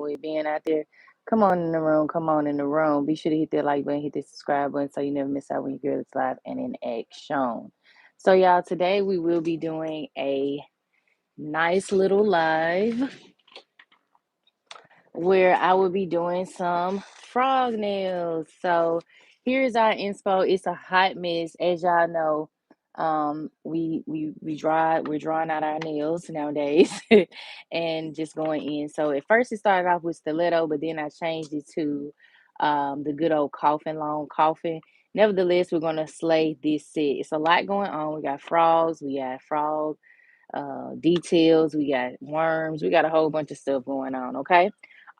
it being out there. Come on in the room. Come on in the room. Be sure to hit that like button, hit the subscribe button so you never miss out when your girl is live and in action. So, y'all, today we will be doing a nice little live where I will be doing some frog nails. So here's our inspo. It's a hot mess, as y'all know. We're drawing out our nails nowadays and just going in. So at first it started off with stiletto, but then I changed it to the good old coffin, long coffin. Nevertheless, we're gonna slay this set. It's a lot going on. We got frogs, we got frog details, we got worms, we got a whole bunch of stuff going on. Okay.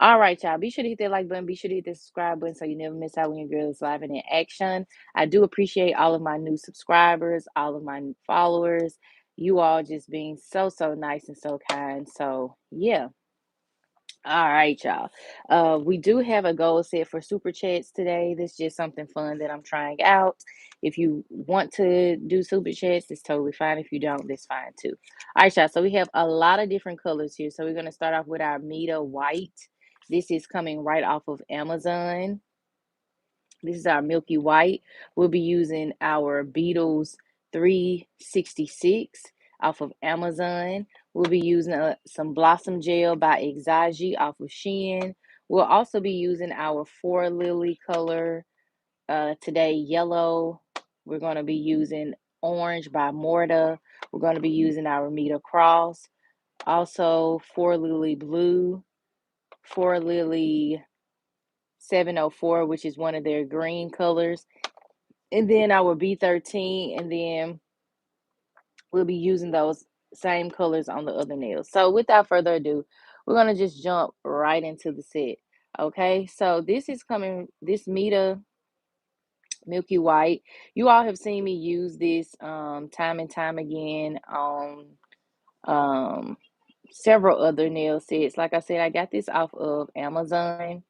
All right, y'all. Be sure to hit that like button. Be sure to hit the subscribe button so you never miss out when your girl is live and in action. I do appreciate all of my new subscribers, all of my new followers. You all just being so, so nice and so kind. So, yeah. All right, y'all. We do have a goal set for super chats today. This is just something fun that I'm trying out. If you want to do super chats, it's totally fine. If you don't, that's fine too. All right, y'all. So we have a lot of different colors here. So we're going to start off with our Meta White. This is coming right off of Amazon. This is our Milky White. We'll be using our Beetles 366 off of Amazon. We'll be using some Blossom Gel by Exagi off of Shein. We'll also be using our Four Lily color today, yellow. We're going to be using orange by Morta. We're going to be using our Meta Cross. Also, Four Lily blue, Four Lily 704, which is one of their green colors. And then our B13, and then we'll be using those same colors on the other nails. So without further ado, we're going to just jump right into the set. Okay, so this is coming, this Meta Milky White. You all have seen me use this time and time again on um, several other nail sets. Like I said, I got this off of Amazon.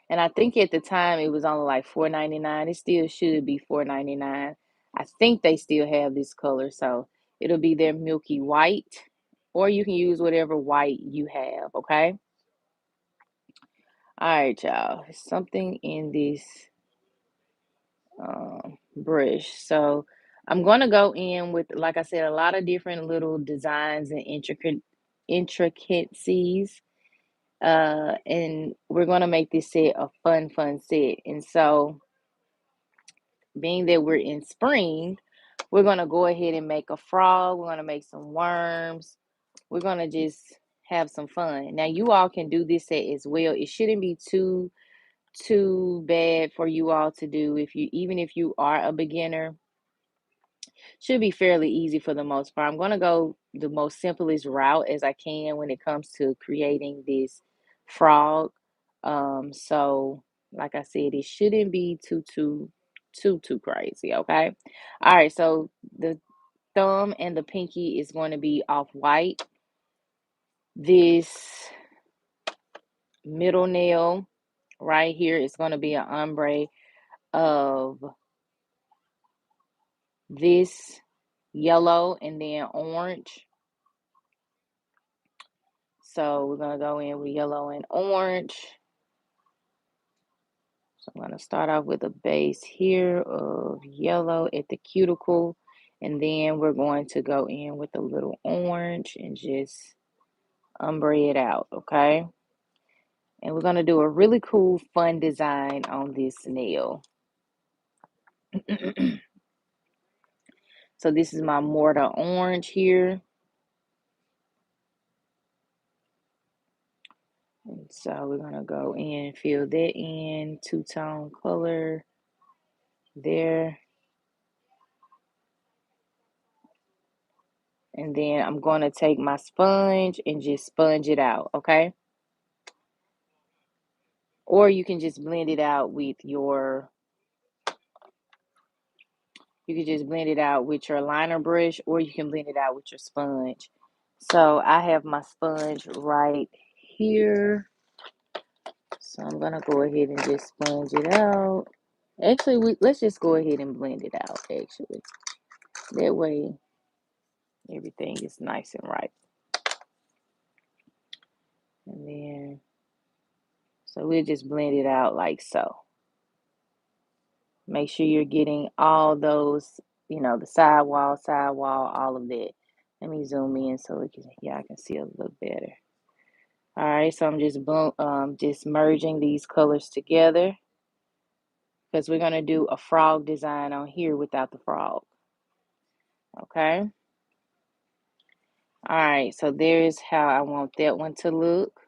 And I think at the time it was only like $4.99. It still should be $4.99. I think they still have this color, so it'll be their Milky White, or you can use whatever white you have. Okay. All right, y'all. Something in this brush. So I'm gonna go in with, like I said, a lot of different little designs and intricacies. And we're gonna make this set a fun set. And so, being that we're in spring, we're going to go ahead and make a frog. We're going to make some worms. We're going to just have some fun. Now, you all can do this set as well. It shouldn't be too bad for you all to do. Even if you are a beginner, should be fairly easy for the most part. I'm going to go the most simplest route as I can when it comes to creating this frog. So like I said, it shouldn't be too crazy. Okay. All right. So the thumb and the pinky is going to be off white. This middle nail right here is going to be an ombre of this yellow and then orange. So we're going to go in with yellow and orange. So I'm going to start off with a base here of yellow at the cuticle. And then we're going to go in with a little orange and just ombre it out, okay? And we're going to do a really cool, fun design on this nail. So this is my Morta orange here. And so we're going to go in and fill that in, two-tone color there. And then I'm going to take my sponge and just sponge it out, okay? Or you can just blend it out with your, liner brush, or you can blend it out with your sponge. So I have my sponge right here. So I'm going to go ahead and just sponge it out. Actually, let's just go ahead and blend it out, actually. That way, everything is nice and right. And then So we'll just blend it out like so. Make sure you're getting all those, the sidewall, all of that. Let me zoom in so we can, yeah, I can see a little better. All right, so I'm just merging these colors together because we're gonna do a frog design on here without the frog. Okay. All right, so there's how I want that one to look.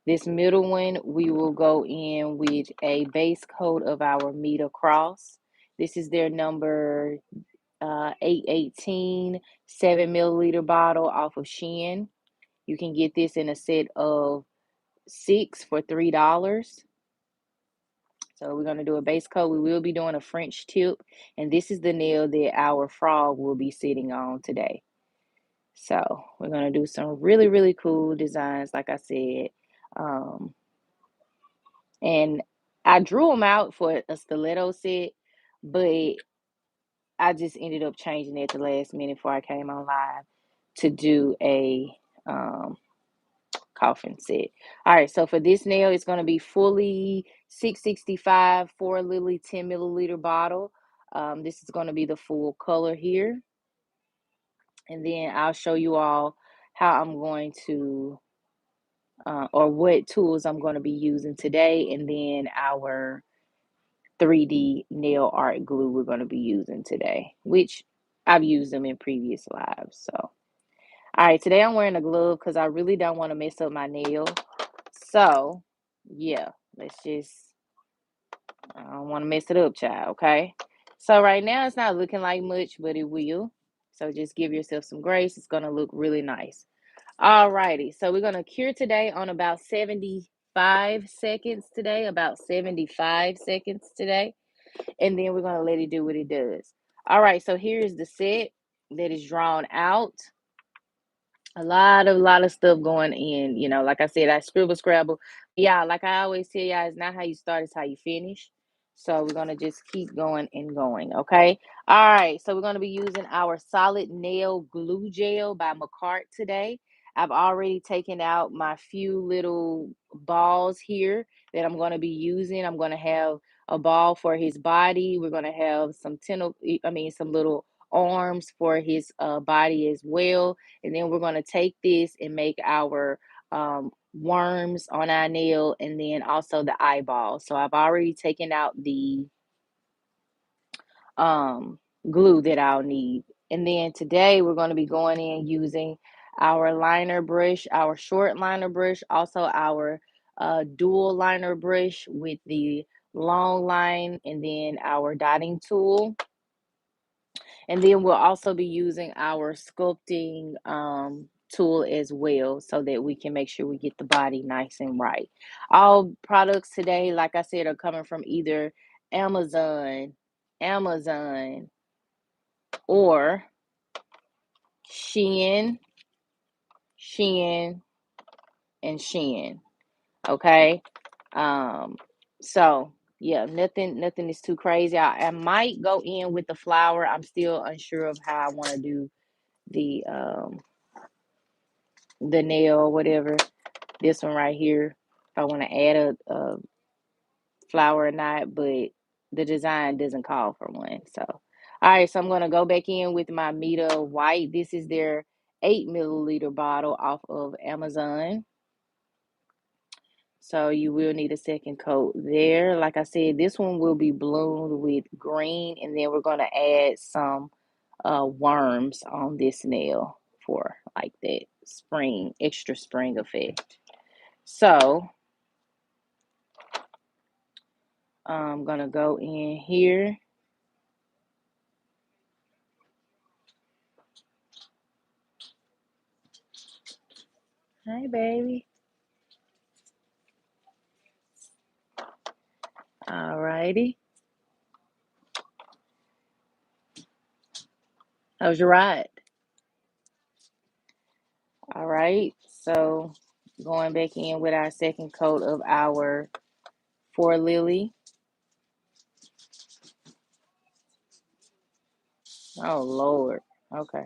This middle one, we will go in with a base coat of our Meta Cross. This is their number 818 7 milliliter bottle off of Shein. You can get this in a set of 6 for $3. So we're going to do a base coat. We will be doing a French tip, and this is the nail that our frog will be sitting on today. So we're going to do some really, really cool designs, like I said. And I drew them out for a stiletto set, but I just ended up changing it at the last minute before I came on live to do a coffin set. All right, so for this nail, it's going to be fully 665 4 Lily 10 milliliter bottle. This is going to be the full color here. And then I'll show you all how I'm going to, or what tools I'm going to be using today, and then our 3D nail art glue we're going to be using today, which I've used them in previous lives. So, all right, today I'm wearing a glove because I really don't want to mess up my nail. So, yeah, I don't want to mess it up, child, okay? So, right now it's not looking like much, but it will. So, just give yourself some grace. It's going to look really nice. All righty, so we're going to cure today on about 75 seconds today, and then we're going to let it do what it does. All right, so here's the set that is drawn out. A lot of stuff going in, like I said, I scribble scrabble. Yeah, like I always tell y'all, it's not how you start, it's how you finish. So we're gonna just keep going and going, okay? All right, so we're gonna be using our solid nail glue gel by Macart today. I've already taken out my few little balls here that I'm gonna be using. I'm gonna have a ball for his body. We're gonna have some little arms for his body as well, and then we're going to take this and make our worms on our nail, and then also the eyeball. So I've already taken out the um, glue that I'll need. And then today we're going to be going in using our liner brush, our short liner brush, also our dual liner brush with the long line, and then our dotting tool. And then we'll also be using our sculpting tool as well, so that we can make sure we get the body nice and right. All products today, like I said, are coming from either Amazon, Amazon, or Shein, Shein, and Shein. Okay. Um, so yeah, nothing is too crazy. I might go in with the flower. I'm still unsure of how I want to do the nail or whatever. This one right here, if I want to add a flower or not, but the design doesn't call for one. So, all right, so I'm going to go back in with my Meta White. This is their 8 milliliter bottle off of Amazon. So you will need a second coat there. Like I said, this one will be bloomed with green, and then we're going to add some worms on this nail for like that extra spring effect. So I'm going to go in here. Hi, baby. All righty. How's your ride? All right. So going back in with our second coat of our 4 Lily. Oh, Lord. Okay.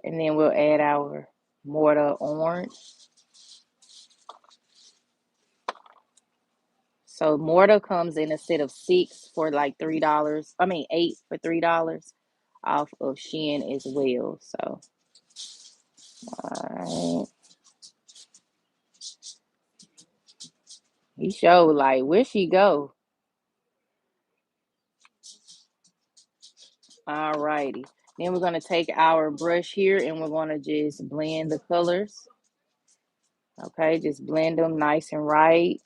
And then we'll add our Mortar Orange. So Mortar comes in a set of six for like $3. I mean eight for $3 off of Shein as well. So all right. He showed like where she go. All righty. Then we're gonna take our brush here and we're gonna just blend the colors. Okay, just blend them nice and right.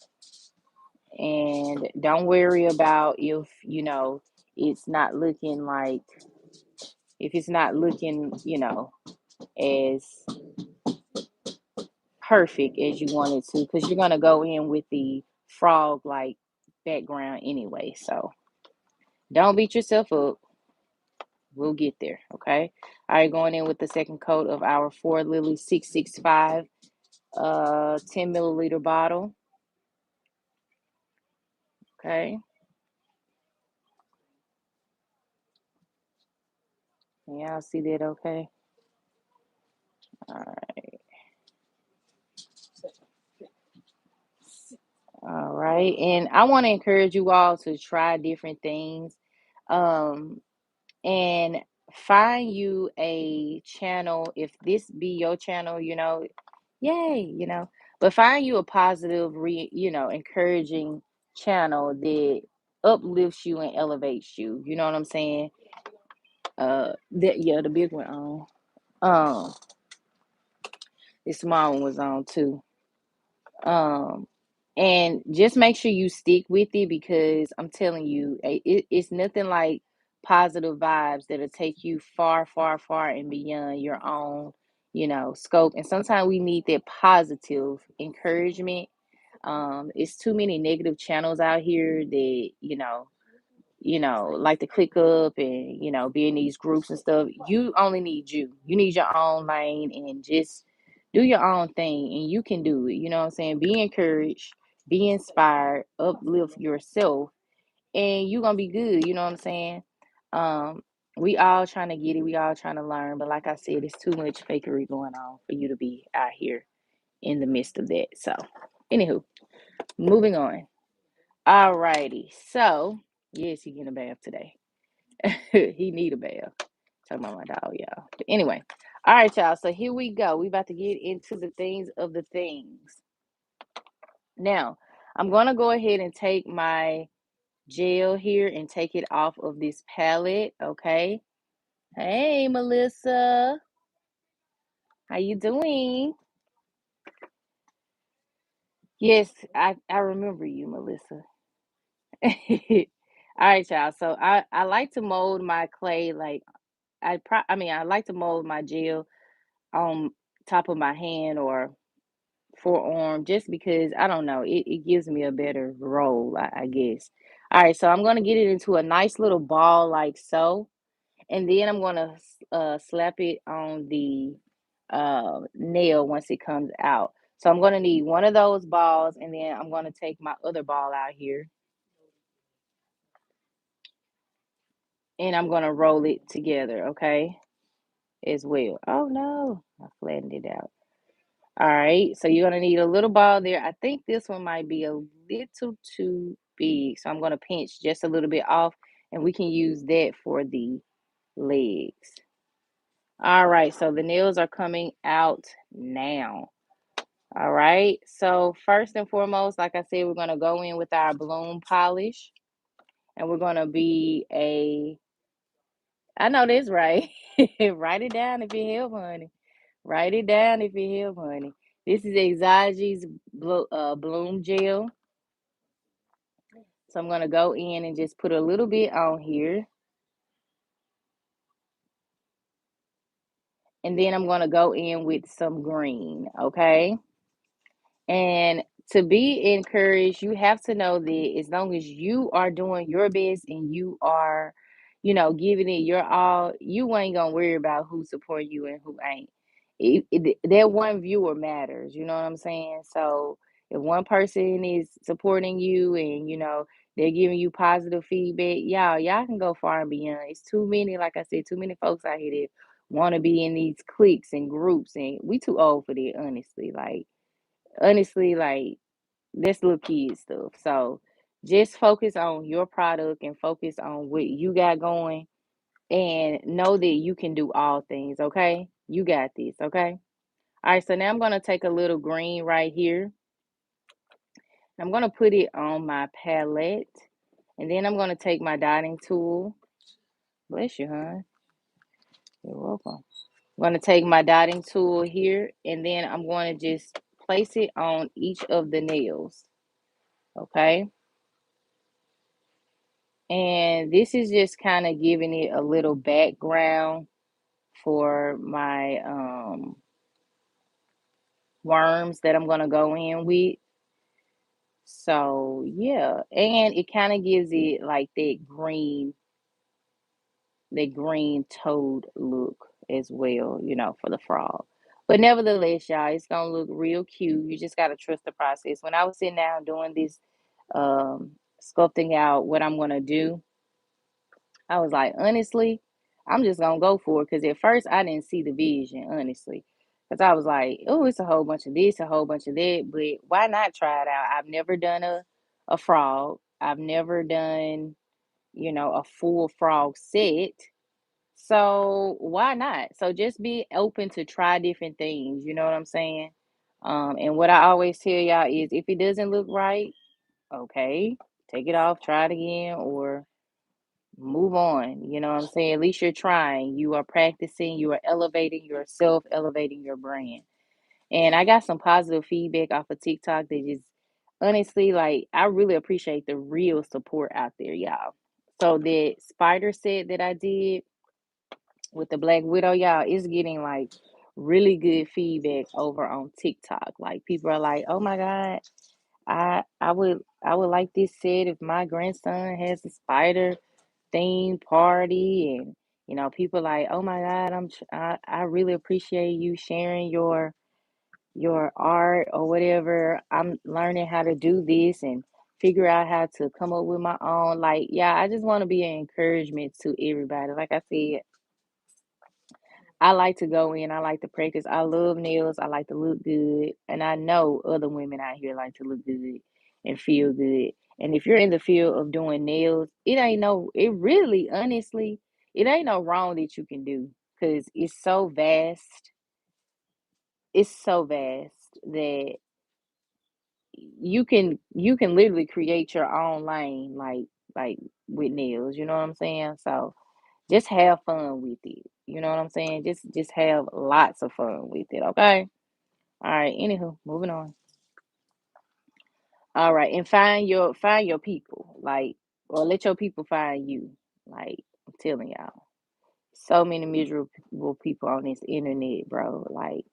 And don't worry about if it's not looking like if it's not looking, as perfect as you want it to, because you're gonna go in with the frog like background anyway. So don't beat yourself up. We'll get there. Okay. All right, going in with the second coat of our Four Lily 665 10 milliliter bottle. Okay. Y'all see that? Okay. All right. All right. And I want to encourage you all to try different things. Um, and find you a channel. If this be your channel, yay, but find you a positive, encouraging channel that uplifts you and elevates you. You know what I'm saying? That yeah, the big one on. The small one was on too. Um, and just make sure you stick with it because I'm telling you, it's nothing like positive vibes that'll take you far, far, far and beyond your own, scope. And sometimes we need that positive encouragement. It's too many negative channels out here that, like to click up and, be in these groups and stuff. You only need you. You need your own lane and just do your own thing and you can do it. You know what I'm saying? Be encouraged, be inspired, uplift yourself, and you're gonna be good. You know what I'm saying? Um, we all trying to get it, we all trying to learn, but like I said, it's too much fakery going on for you to be out here in the midst of that. So, anywho, moving on. All righty. So, yes, he getting a bath today. He need a bath. Talking about my dog, y'all. But anyway, all right, y'all. So here we go. We about to get into the things of the things. Now, I'm gonna go ahead and take my gel here and take it off of this palette. Okay. Hey, Melissa. How you doing? Yes, I remember you, Melissa. All right, y'all. So I like to mold my clay like I like to mold my gel on top of my hand or forearm just because I don't know, it gives me a better roll, I guess. All right, so I'm gonna get it into a nice little ball like so, and then I'm gonna slap it on the nail once it comes out. So I'm gonna need one of those balls, and then I'm gonna take my other ball out here, and I'm gonna roll it together, okay, as well. Oh no, I flattened it out. All right, so you're gonna need a little ball there. I think this one might be a little too big, so I'm gonna pinch just a little bit off, and we can use that for the legs. All right, so the nails are coming out now. All right, so first and foremost, like I said, we're gonna go in with our bloom polish, and we're gonna be a. I know this right. Write it down if you help, honey. Write it down if you help, honey. This is Exagi's Bloom Gel. So I'm going to go in and just put a little bit on here. And then I'm going to go in with some green, okay? And to be encouraged, you have to know that as long as you are doing your best and you are, giving it your all, you ain't gonna worry about who's supporting you and who ain't. That one viewer matters, you know what I'm saying? So if one person is supporting you and they're giving you positive feedback, y'all can go far and beyond. It's too many, like I said, too many folks out here that want to be in these cliques and groups, and we too old for that, honestly. Like, honestly, like that's little kid stuff. So Just focus on your product and focus on what you got going, and know that you can do all things, okay? You got this, okay? All right, so now I'm going to take a little green right here. I'm going to put it on my palette, and then I'm going to take my dotting tool. Bless you, hon. You're welcome. I'm going to take my dotting tool here, and then I'm going to just place it on each of the nails, okay? And this is just kind of giving it a little background for my worms that I'm going to go in with. So, yeah, and it kind of gives it like that green toad look as well, for the frog. But nevertheless, y'all, it's gonna look real cute. You just gotta trust the process. When I was sitting down doing this, sculpting out what I'm gonna do, I was like, honestly, I'm just gonna go for it. Cause at first I didn't see the vision, honestly. Cause I was like, oh, it's a whole bunch of this, a whole bunch of that. But why not try it out? I've never done a frog. I've never done, a full frog set. So why not? So just be open to try different things. You know what I'm saying? And what I always tell y'all is if it doesn't look right, okay, take it off, try it again, or move on. You know what I'm saying? At least you're trying. You are practicing, you are elevating yourself, elevating your brand. And I got some positive feedback off of TikTok that just honestly, like, I really appreciate the real support out there, y'all. So that spider set that I did with the Black Widow, y'all, is getting like really good feedback over on TikTok. Like people are like, "Oh my God, I would like this set if my grandson has a spider theme party." And people like, "Oh my God, I really appreciate you sharing your art or whatever. I'm learning how to do this and figure out how to come up with my own." Like, yeah, I just want to be an encouragement to everybody. Like I said, I like to go in, I like to practice. I love nails. I like to look good. And I know other women out here like to look good and feel good. And if you're in the field of doing nails, it really, honestly, it ain't no wrong that you can do because it's so vast. It's so vast that you can literally create your own lane, like with nails. You know what I'm saying? So just have fun with it. You know what I'm saying? Just have lots of fun with it, okay? All right, anywho, moving on. All right, and find your people, like, or let your people find you. Like, I'm telling y'all. So many miserable people on this internet, bro. Like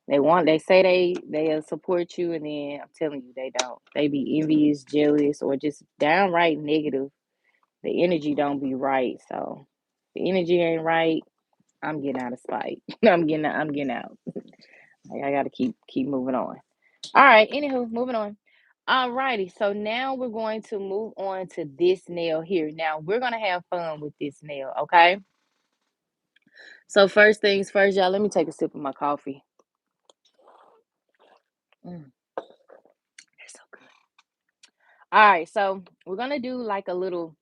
they say they'll support you, and then I'm telling you they don't. They be envious, jealous, or just downright negative. The energy don't be right. So the energy ain't right. I'm getting out of spite. I'm getting out. Like, I gotta keep moving on. All right, anywho, moving on. All righty. So now we're going to move on to this nail here. Now we're gonna have fun with this nail, okay? So first things first, y'all, let me take a sip of my coffee. Mm, it's so good. All right, so we're gonna do like a little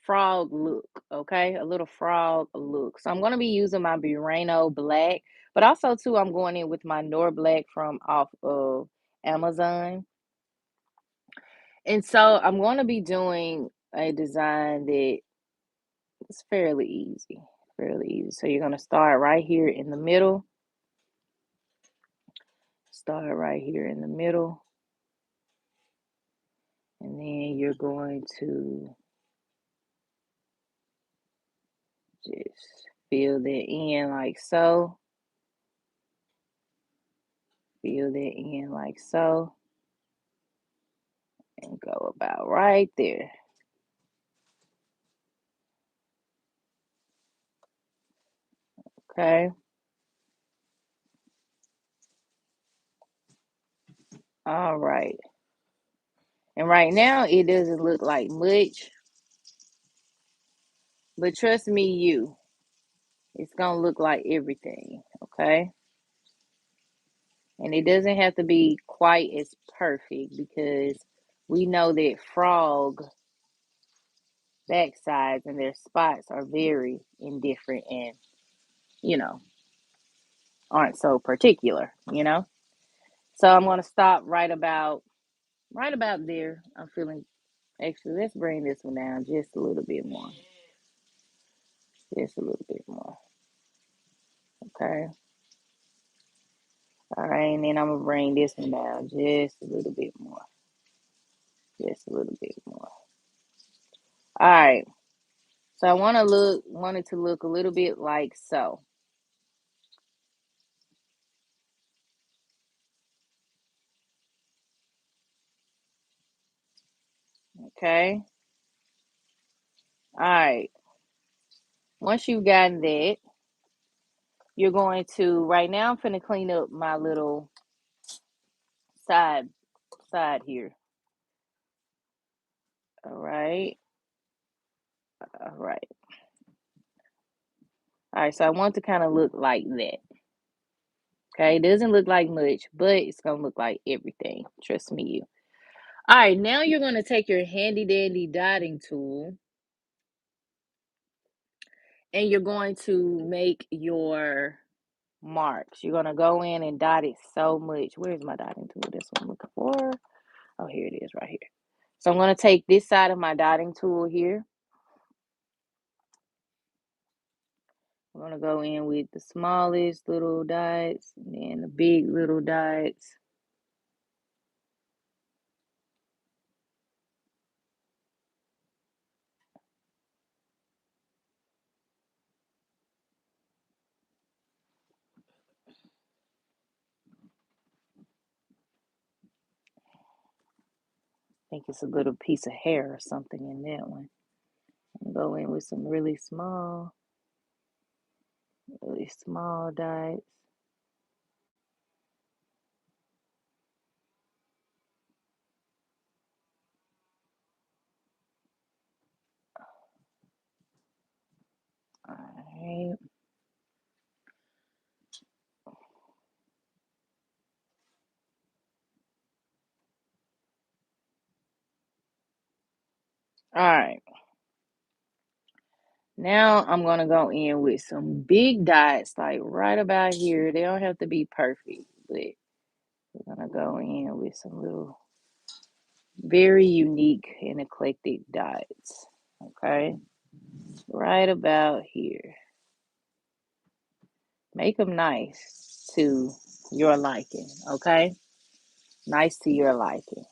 frog look, okay? A little frog look. So I'm gonna be using my Burano Black, but also too I'm going in with my Nor Black from off of Amazon. And so I'm gonna be doing a design that is fairly easy. Fairly easy. So you're gonna start right here in the middle. Start right here in the middle. And then you're going to just fill that in like so. Fill that in like so. And go about right there. Okay. All right. And right now it doesn't look like much, but trust me, it's gonna look like everything. Okay. And it doesn't have to be quite as perfect because we know that frog backsides and their spots are very indifferent and, you know, aren't so particular, you know? So I'm gonna stop right about there. I'm feeling actually let's bring this one down just a little bit more. Just a little bit more. Okay. All right, and then I'm gonna bring this one down just a little bit more. Just a little bit more. All right. So I want it to look a little bit like so. Okay. All right. Once you've gotten that, you're going to right now I'm gonna clean up my little side side here. All right. All right. All right. So I want to kind of look like that. Okay. It doesn't look like much, but it's gonna look like everything. Trust me, you. All right. Now you're gonna take your handy dandy dotting tool and you're going to make your marks. You're gonna go in and dot it so much. Where's my dotting tool? That's what I'm looking for. Oh, here it is right here. So I'm gonna take this side of my dotting tool here. I'm gonna go in with the smallest little dots and then the big little dots. I think it's a little piece of hair or something in that one. And go in with some really small dots. All right. All right. Now I'm gonna go in with some big dots, like right about here. They don't have to be perfect, but we're gonna go in with some little very unique and eclectic dots. Okay, right about here. Make them nice to your liking. Okay, nice to your liking.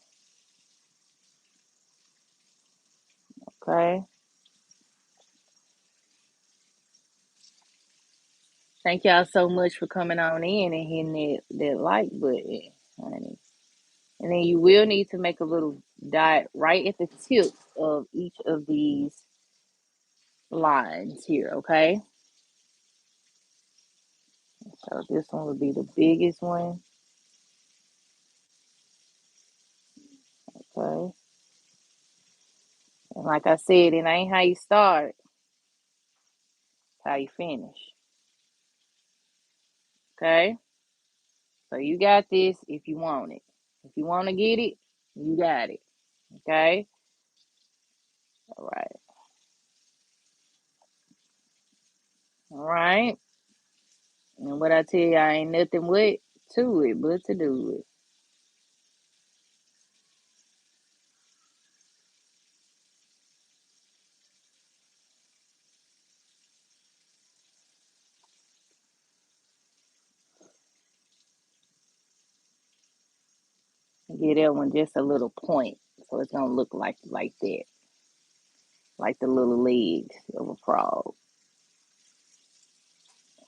Okay. Thank y'all so much for coming on in and hitting that like button, honey. And then you will need to make a little dot right at the tips of each of these lines here, okay? So this one would be the biggest one, okay? And like I said, it ain't how you start, it's how you finish, okay? So you got this if you want it. If you want to get it, you got it, okay? All right, all right. And what I tell you, I ain't nothing with to it but to do it. Get that one just a little point, so it's gonna look like that, like the little legs of a frog.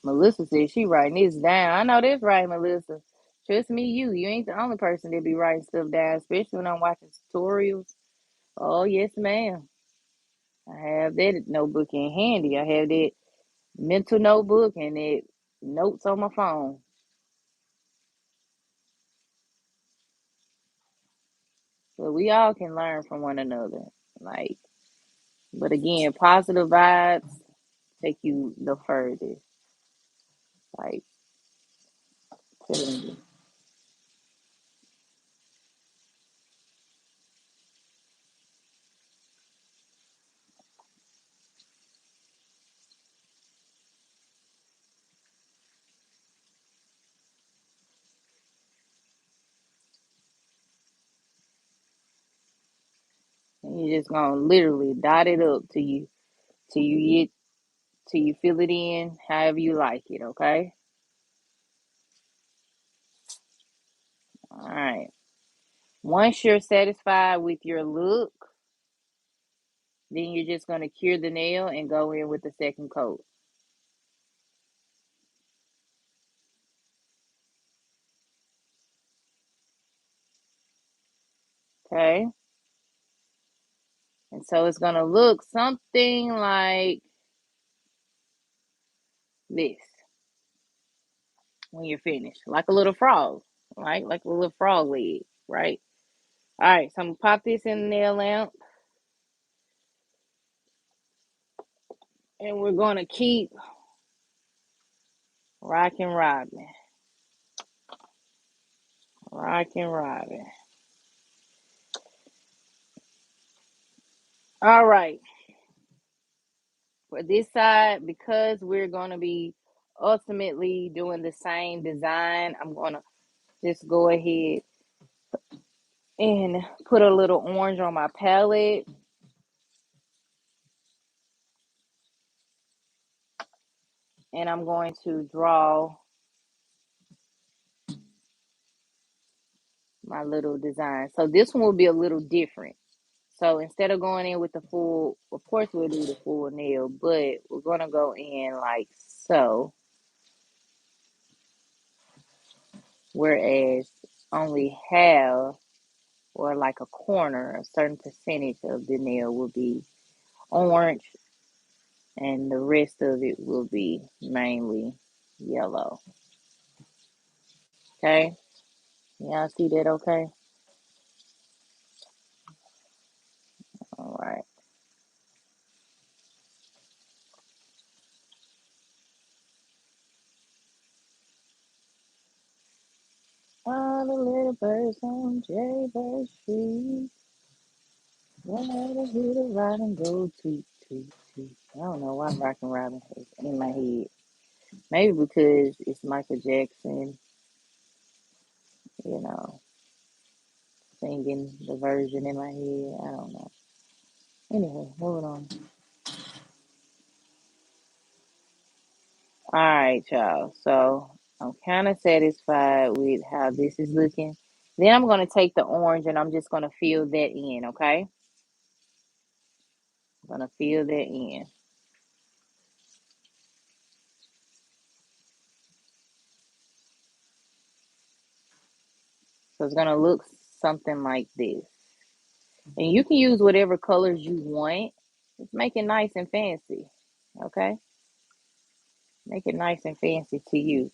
Melissa said she writing this down. I know this right, Melissa. Trust me, you ain't the only person that be writing stuff down, especially when I'm watching tutorials. Oh yes, ma'am. I have that notebook in handy. I have that mental notebook and that notes on my phone. So we all can learn from one another. Like, but again, positive vibes take you the furthest. Like telling you. You're just gonna literally dot it up till you get till you fill it in however you like it, okay? All right. Once you're satisfied with your look, then you're just gonna cure the nail and go in with the second coat. Okay? And so it's gonna look something like this when you're finished. Like a little frog, right? Like a little frog leg, right? All right, so I'm gonna pop this in the nail lamp and we're gonna keep rocking Robin. Rocking Robin. All right. For this side, because we're gonna be ultimately doing the same design, I'm gonna just go ahead and put a little orange on my palette. And I'm going to draw my little design. So this one will be a little different. So instead of going in with the full, of course we'll do the full nail, but we're going to go in like so. Whereas only half or like a corner, a certain percentage of the nail will be orange and the rest of it will be mainly yellow. Okay? Y'all see that okay? All right. All the little birds on Jaybird Street. Wanna hear the ride and go tweet, tweet, tweet. I don't know why Rockin' Robin is in my head. Maybe because it's Michael Jackson, you know, singing the version in my head. I don't know. Anyway, moving on. All right, y'all. So I'm kind of satisfied with how this is looking. Then I'm going to take the orange and I'm just going to fill that in, okay? I'm going to fill that in. So it's going to look something like this. And you can use whatever colors you want. Just make it nice and fancy, okay? Make it nice and fancy to you.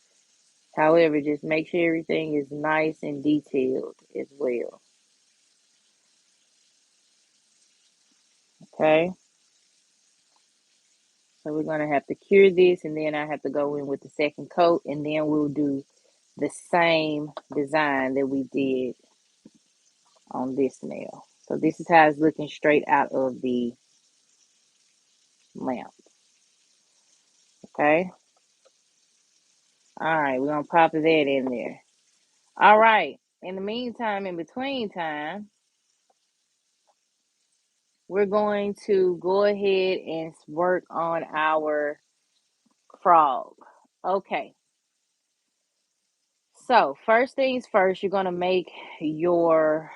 However, just make sure everything is nice and detailed as well, okay? So we're gonna have to cure this and then I have to go in with the second coat and then we'll do the same design that we did on this nail. So this is how it's looking straight out of the lamp, okay? All right, we're gonna pop that in there. All right, in the meantime, in between time, we're going to go ahead and work on our frog. Okay, so first things first, you're gonna make your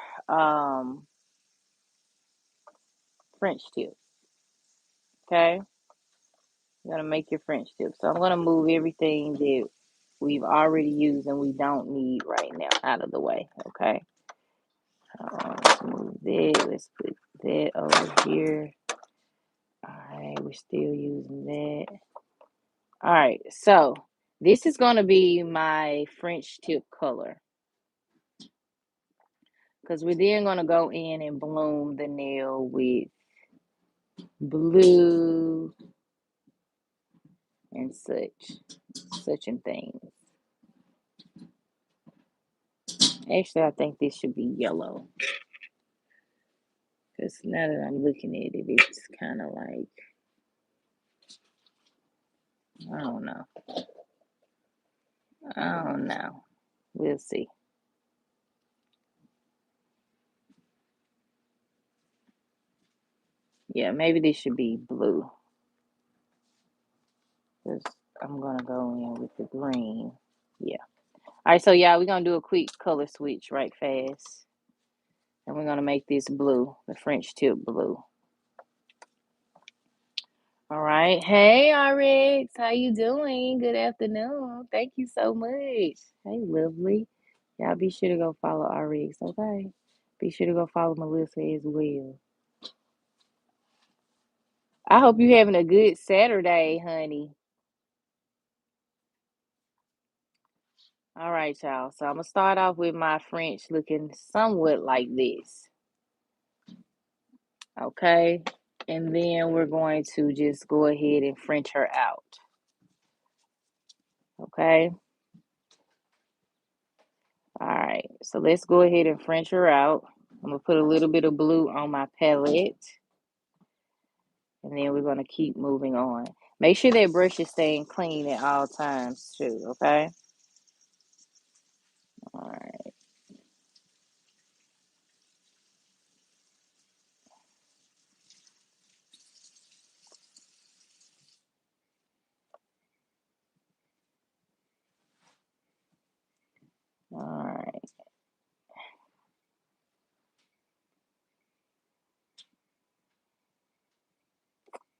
French tip. Okay, you're gonna make your French tip. So I'm gonna move everything that we've already used and we don't need right now out of the way. Okay, let's move that. Let's put that over here. All right, we're still using that. All right, so this is gonna be my French tip color because we're then gonna go in and bloom the nail with blue and such and things. Actually, I think this should be yellow because now that I'm looking at it, it's kind of like, I don't know. I don't know. We'll see. Yeah, maybe this should be blue. 'Cause I'm gonna go in with the green. Yeah. All right, so yeah, we're gonna do a quick color switch right fast. And we're gonna make this blue, the French tip blue. All right. Hey RX, how you doing? Good afternoon. Thank you so much. Hey, lovely. Y'all be sure to go follow RX, okay? Be sure to go follow Melissa as well. I hope you having a good Saturday, honey. All right, y'all. So I'm gonna start off with my French looking somewhat like this. Okay. And then we're going to just go ahead and French her out. Okay. All right. So let's go ahead and French her out. I'm gonna put a little bit of blue on my palette. And then we're gonna keep moving on. Make sure that brush is staying clean at all times too, okay? All right. All right.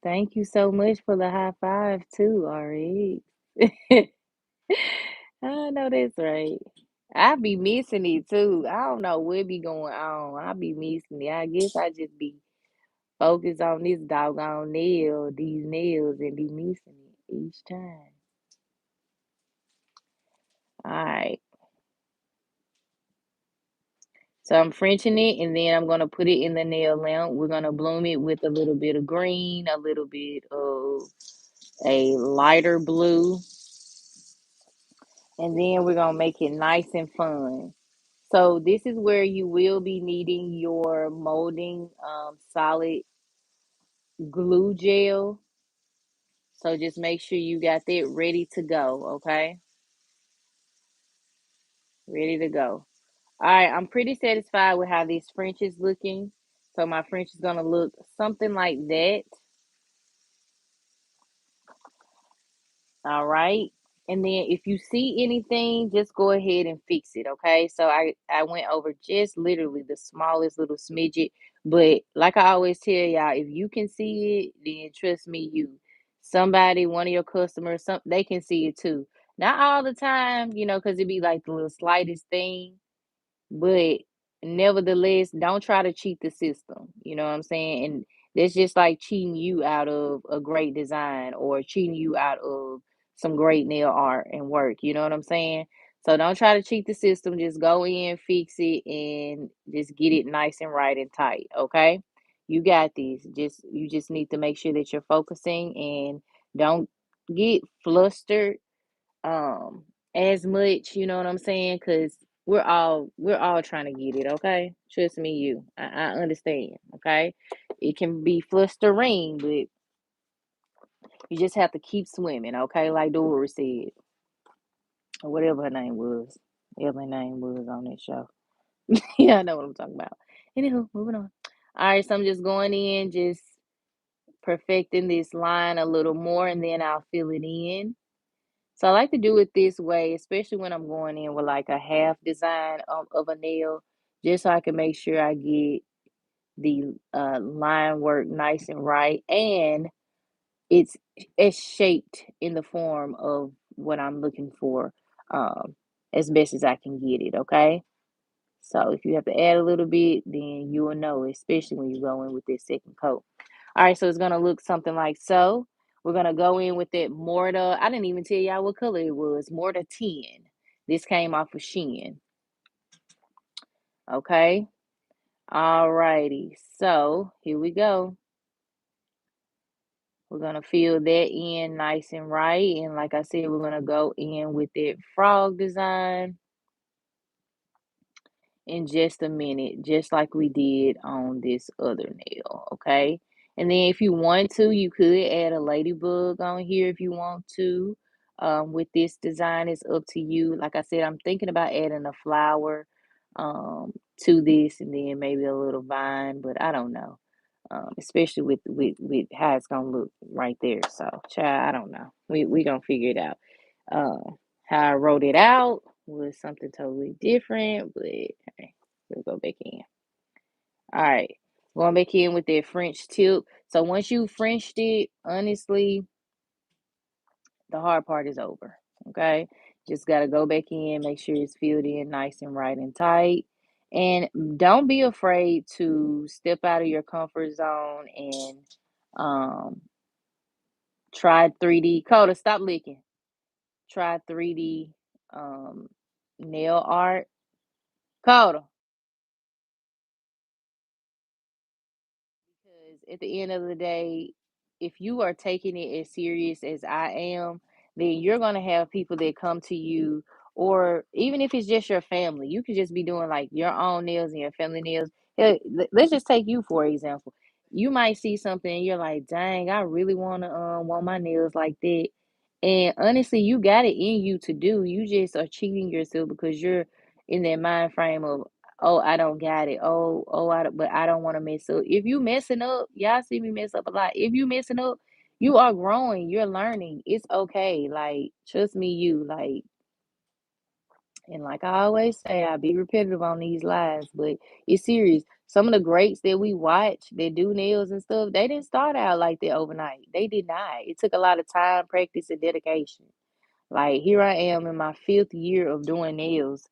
Thank you so much for the high five too, Ari. I know that's right. I be missing it too. I don't know what be going on. I be missing it. I guess I just be focused on this doggone nail, these nails, and be missing it each time. All right. So I'm Frenching it and then I'm gonna put it in the nail lamp. We're gonna bloom it with a little bit of green, a little bit of a lighter blue, and then we're gonna make it nice and fun. So this is where you will be needing your molding solid glue gel. So just make sure you got that ready to go, okay? Ready to go. All right, I'm pretty satisfied with how this French is looking. So my French is gonna look something like that. All right. And then if you see anything, just go ahead and fix it, okay? So I went over just literally the smallest little smidget, but like I always tell y'all, if you can see it, then trust me, somebody, one of your customers, they can see it too. Not all the time, because it be like the little slightest thing. But nevertheless, don't try to cheat the system. You know what I'm saying? And that's just like cheating you out of a great design or cheating you out of some great nail art and work. You know what I'm saying? So don't try to cheat the system. Just go in, fix it, and just get it nice and right and tight. Okay? You got this. You just need to make sure that you're focusing and don't get flustered um as much, you know what I'm saying? Because we're all trying to get it, okay? Trust me, I understand, okay? It can be flustering, but you just have to keep swimming, okay? Like Dora said, or whatever her name was. Whatever her name was on that show. Yeah, I know what I'm talking about. Anywho, moving on. All right, so I'm just going in, just perfecting this line a little more, and then I'll fill it in. So I like to do it this way, especially when I'm going in with like a half design of a nail, just so I can make sure I get the line work nice and right, and it's it's shaped in the form of what I'm looking for, um, as best as I can get it. Okay. So if you have to add a little bit, then you will know, especially when you go in with this second coat. All right, so it's gonna look something like so. We're gonna go in with that Mortar. I didn't even tell y'all what color it was. Mortar 10. This came off of Shein. Okay. All righty. So here we go. We're gonna fill that in nice and right. And like I said, we're gonna go in with that frog design in just a minute, just like we did on this other nail, okay? And then if you want to, you could add a ladybug on here if you want to. With this design, it's up to you. Like I said, I'm thinking about adding a flower to this and then maybe a little vine, but I don't know. especially with how it's gonna look right there. So, child, I don't know. We gonna figure it out. How I wrote it out was something totally different, but hey, we'll go back in. All right, going back in with that French tip. So once you Frenched it, honestly, the hard part is over. Okay, just gotta go back in, make sure it's filled in nice and right and tight. And don't be afraid to step out of your comfort zone and um try 3D. Coda, stop licking. Try 3D um nail art. Coda. Because at the end of the day, if you are taking it as serious as I am, then you're going to have people that come to you, or even if it's just your family, you could just be doing like your own nails and your family nails. Hell, let's just take you for example. You might see something and you're like, dang, I really want my nails like that. And honestly, you got it in you to do. You just are cheating yourself because you're in that mind frame of, oh, I don't got it. Oh, but I don't want to mess up. If you messing up, y'all see me mess up a lot. If you messing up, you are growing, you're learning. It's okay. Like, trust me, and like I always say, I be repetitive on these lives, but it's serious. Some of the greats that we watch that do nails and stuff, they didn't start out like that overnight. They did not. It took a lot of time, practice, and dedication. Like here I am in my fifth year of doing nails,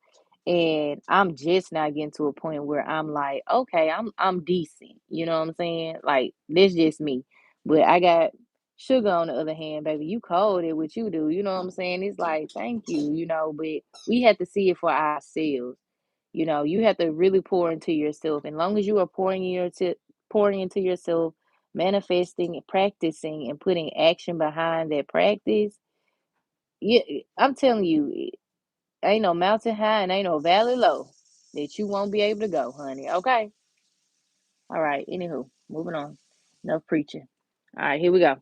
and I'm just now getting to a point where I'm like, okay, I'm decent. You know what I'm saying? Like that's just me. But I got Sugar on the other hand, baby. You cold at what you do. You know what I'm saying? It's like, thank you, but we have to see it for ourselves. You have to really pour into yourself. And long as you are pouring into yourself, manifesting, practicing, and putting action behind that practice, yeah, I'm telling you, ain't no mountain high and ain't no valley low that you won't be able to go, honey. Okay. All right. Anywho, moving on. Enough preaching. All right, here we go.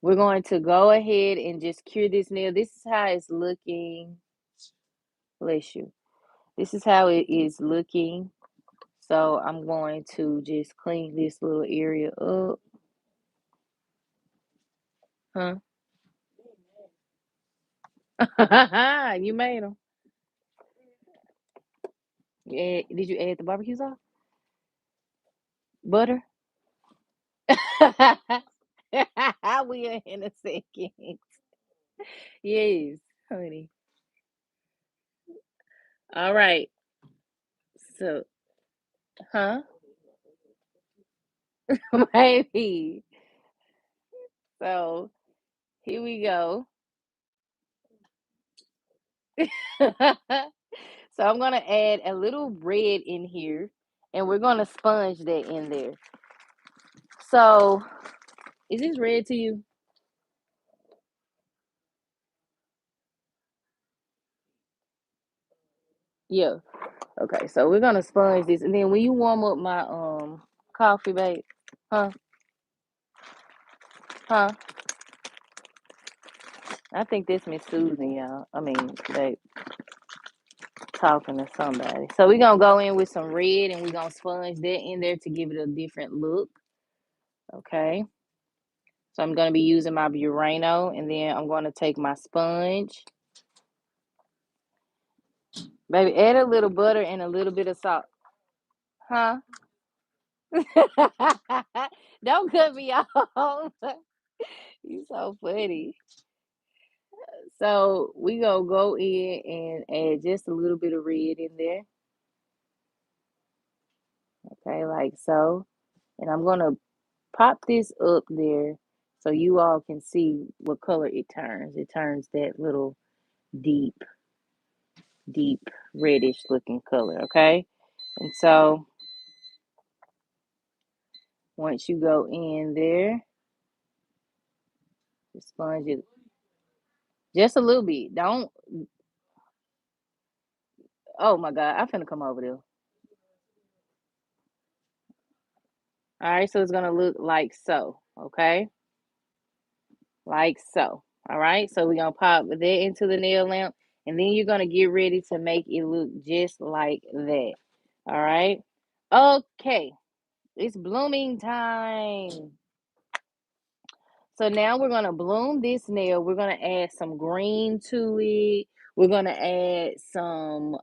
We're going to go ahead and just cure this nail. This is how it's looking. Bless you. This is how it is looking. So I'm going to just clean this little area up. Huh? You made them. Yeah. Did you add the barbecue sauce? Butter? I will in a second. Yes, honey. All right. So, huh? Maybe. So, here we go. So, I'm going to add a little red in here and we're going to sponge that in there. So, is this red to you? Yeah. Okay. So, we're going to sponge this. And then when you warm up my coffee, babe, huh? Huh? I think this Miss Susan, y'all. I mean, they talking to somebody. So we're gonna go in with some red and we're gonna sponge that in there to give it a different look. Okay. So I'm gonna be using my Burano and then I'm gonna take my sponge. Baby, add a little butter and a little bit of salt. Huh? Don't cut me off. You so funny. So we gonna go in and add just a little bit of red in there. Okay, like so. And I'm gonna pop this up there so you all can see what color it turns. It turns that little deep, deep reddish looking color, okay? And so once you go in there, sponge it just a little bit. Don't, oh my God, I'm finna come over there. All right, so it's gonna look like so, okay? Like so. All right, so we're gonna pop that into the nail lamp and then you're gonna get ready to make it look just like that. All right. Okay. It's blooming time. So now we're gonna bloom this nail. We're gonna add some green to it. We're gonna add some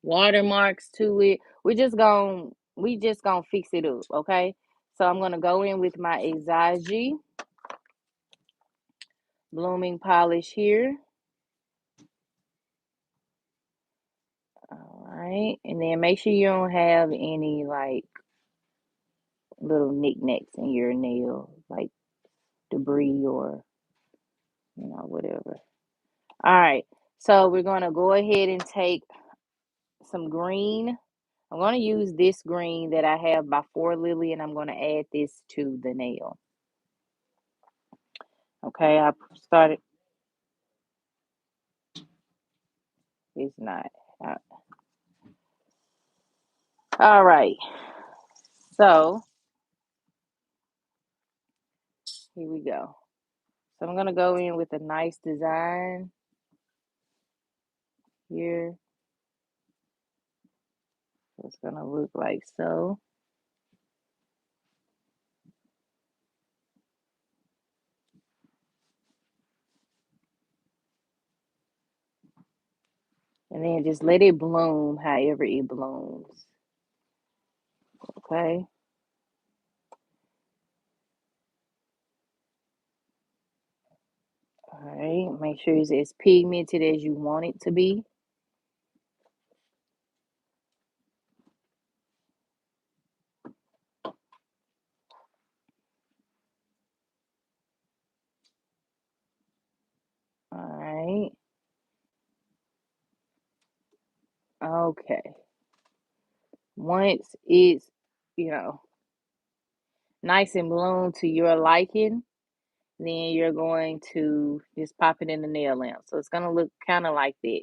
watermarks to it. We just gonna fix it up, okay? So I'm gonna go in with my Exagi blooming polish here. All right, and then make sure you don't have any like little knickknacks in your nail, like debris or whatever. All right, so we're gonna go ahead and take some green. I'm gonna use this green that I have by Four Lily, and I'm gonna add this to the nail. Okay, I started. It's not. Uh, All right, so here we go. So I'm gonna go in with a nice design here. It's gonna look like so. And then just let it bloom however it blooms. Okay. All right. Make sure it's as pigmented as you want it to be. All right. Okay. Once it's, you know, nice and blown to your liking, then you're going to just pop it in the nail lamp. So it's gonna look kind of like that.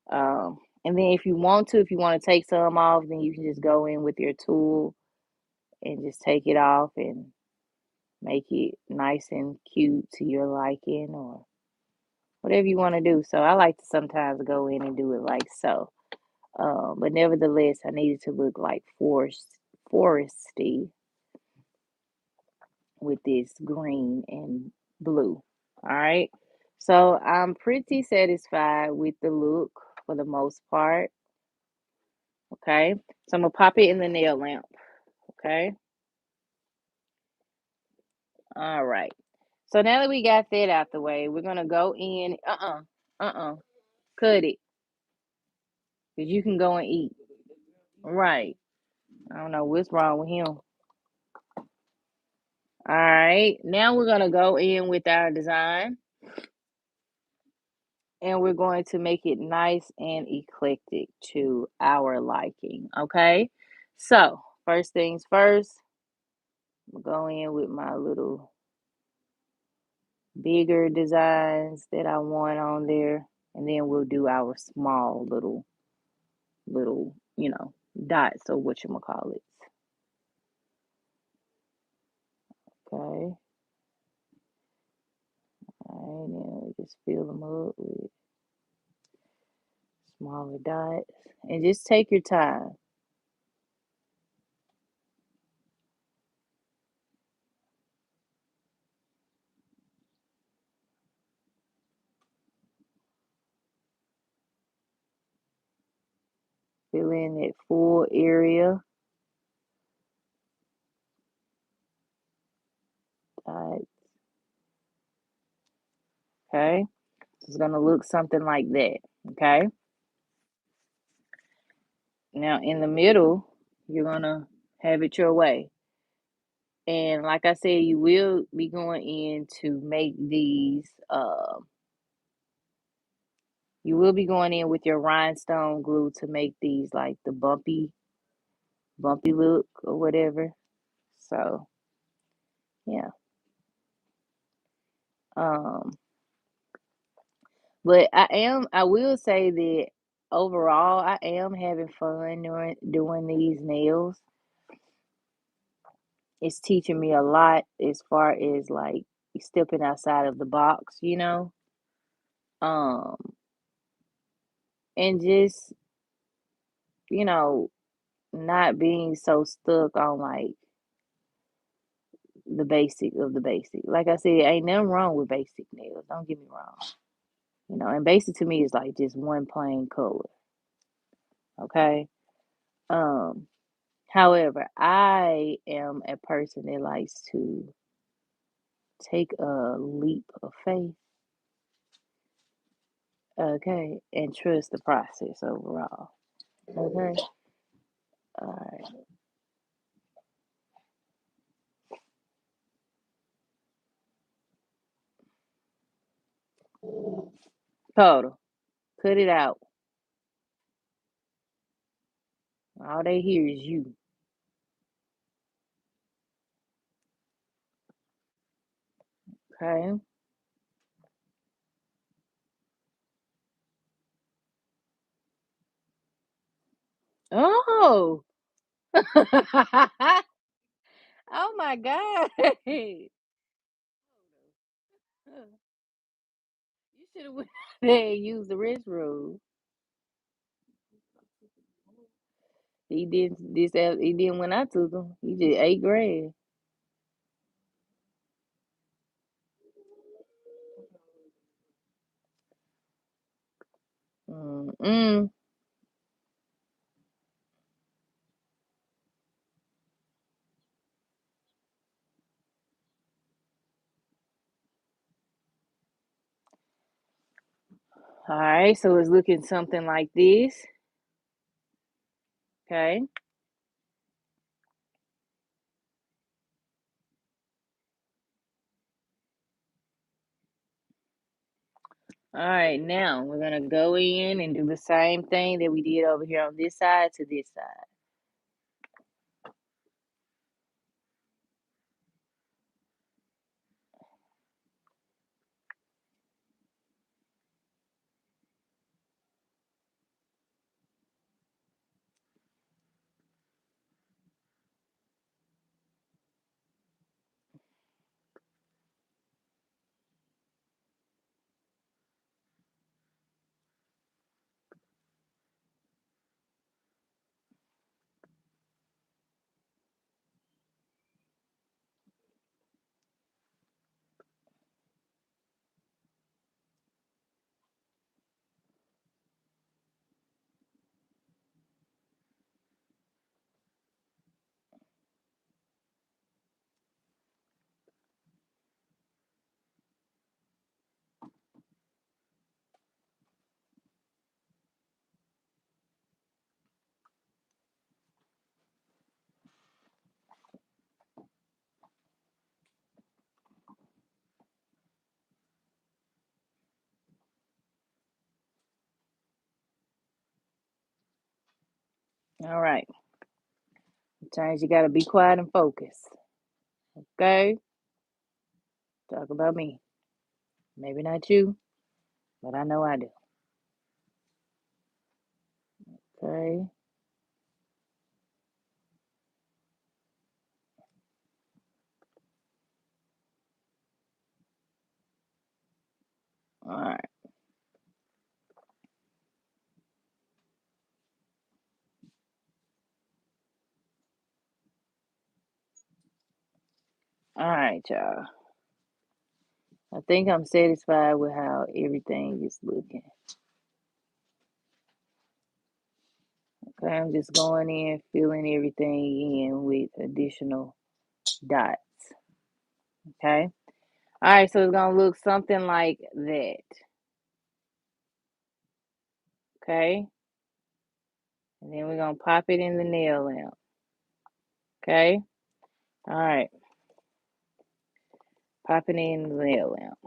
And then if you want to take some off, then you can just go in with your tool and just take it off and make it nice and cute to your liking or whatever you want to do. So I like to sometimes go in and do it like so. But nevertheless, I need it to look like foresty with this green and blue. All right. So I'm pretty satisfied with the look for the most part. Okay. So I'm gonna pop it in the nail lamp. Okay. All right. So now that we got that out the way, we're gonna go in. Cut it, cause you can go and eat. Right. I don't know what's wrong with him. All right. Now we're gonna go in with our design, and we're going to make it nice and eclectic to our liking. Okay. So first things first, I'm gonna go in with my little bigger designs that I want on there, and then we'll do our small little dots or what you call it. Okay. All right, now we just fill them up with smaller dots, and just take your time. Fill in that full area. Dots. Okay. It's gonna look something like that. Okay. Now in the middle, you're gonna have it your way. And like I said, you will be going in to make these you will be going in with your rhinestone glue to make these like the bumpy look or whatever. So yeah. Um but I will say that overall I am having fun doing these nails. It's teaching me a lot as far as like stepping outside of the box. Um, and just, you know, not being so stuck on like the basic of the basic. Like I said, ain't nothing wrong with basic nails. Don't get me wrong. You know, and basic to me is like just one plain color. Okay. Um, However, I am a person that likes to take a leap of faith, okay, and trust the process overall. Okay. All right. Total. Cut it out. All they hear is you. Okay. Oh. Oh my God. You should have went there and used the restroom. He did this. He didn't when I took him. He did 8 grand. Mm-mm. All right, so it's looking something like this. Okay. All right, now we're gonna go in and do the same thing that we did over here on this side to this side. All right. Sometimes you gotta be quiet and focus. Okay. Talk about me. Maybe not you, but I know I do. Okay. All right. All right, y'all. I think I'm satisfied with how everything is looking. Okay, I'm just going in, filling everything in with additional dots. Okay. All right, so it's gonna look something like that. Okay. And then we're gonna pop it in the nail lamp. Okay. All right. Pop it in the nail lamp.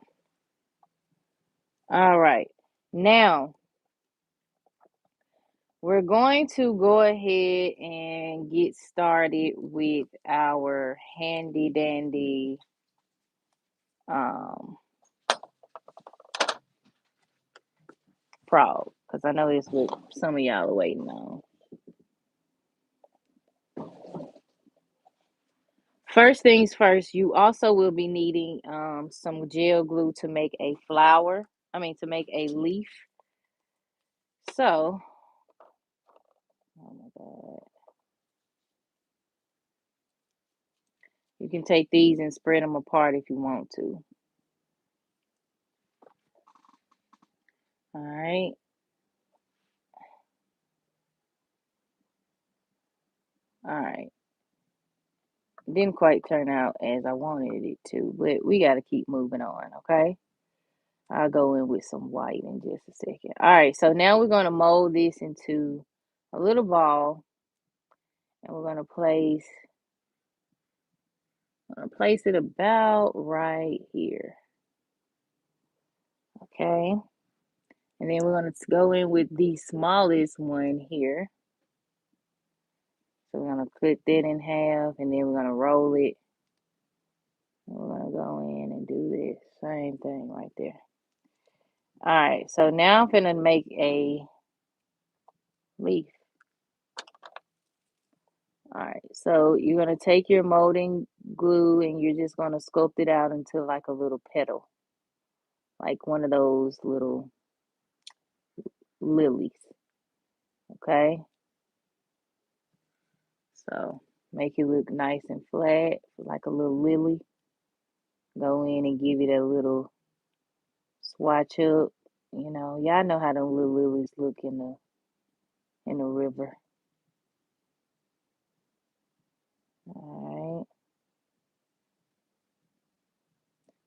All right. Now we're going to go ahead and get started with our handy dandy um frog because I know it's what some of y'all are waiting on. First things first, you also will be needing some gel glue to make a flower. I mean, to make a leaf. So, oh my God. You can take these and spread them apart if you want to. All right. All right. Didn't quite turn out as I wanted it to, but we got to keep moving on, okay? I'll go in with some white in just a second. All right, so now we're going to mold this into a little ball, and we're going to place it about right here, okay? And then we're going to go in with the smallest one here. So we're going to cut that in half, and then we're going to roll it. And we're going to go in and do this same thing right there. All right, so now I'm going to make a leaf. All right, so you're going to take your molding glue and you're just going to sculpt it out into like a little petal, like one of those little lilies, okay? So make it look nice and flat, like a little lily. Go in and give it a little swatch up. You know, y'all know how them little lilies look in the river. All right.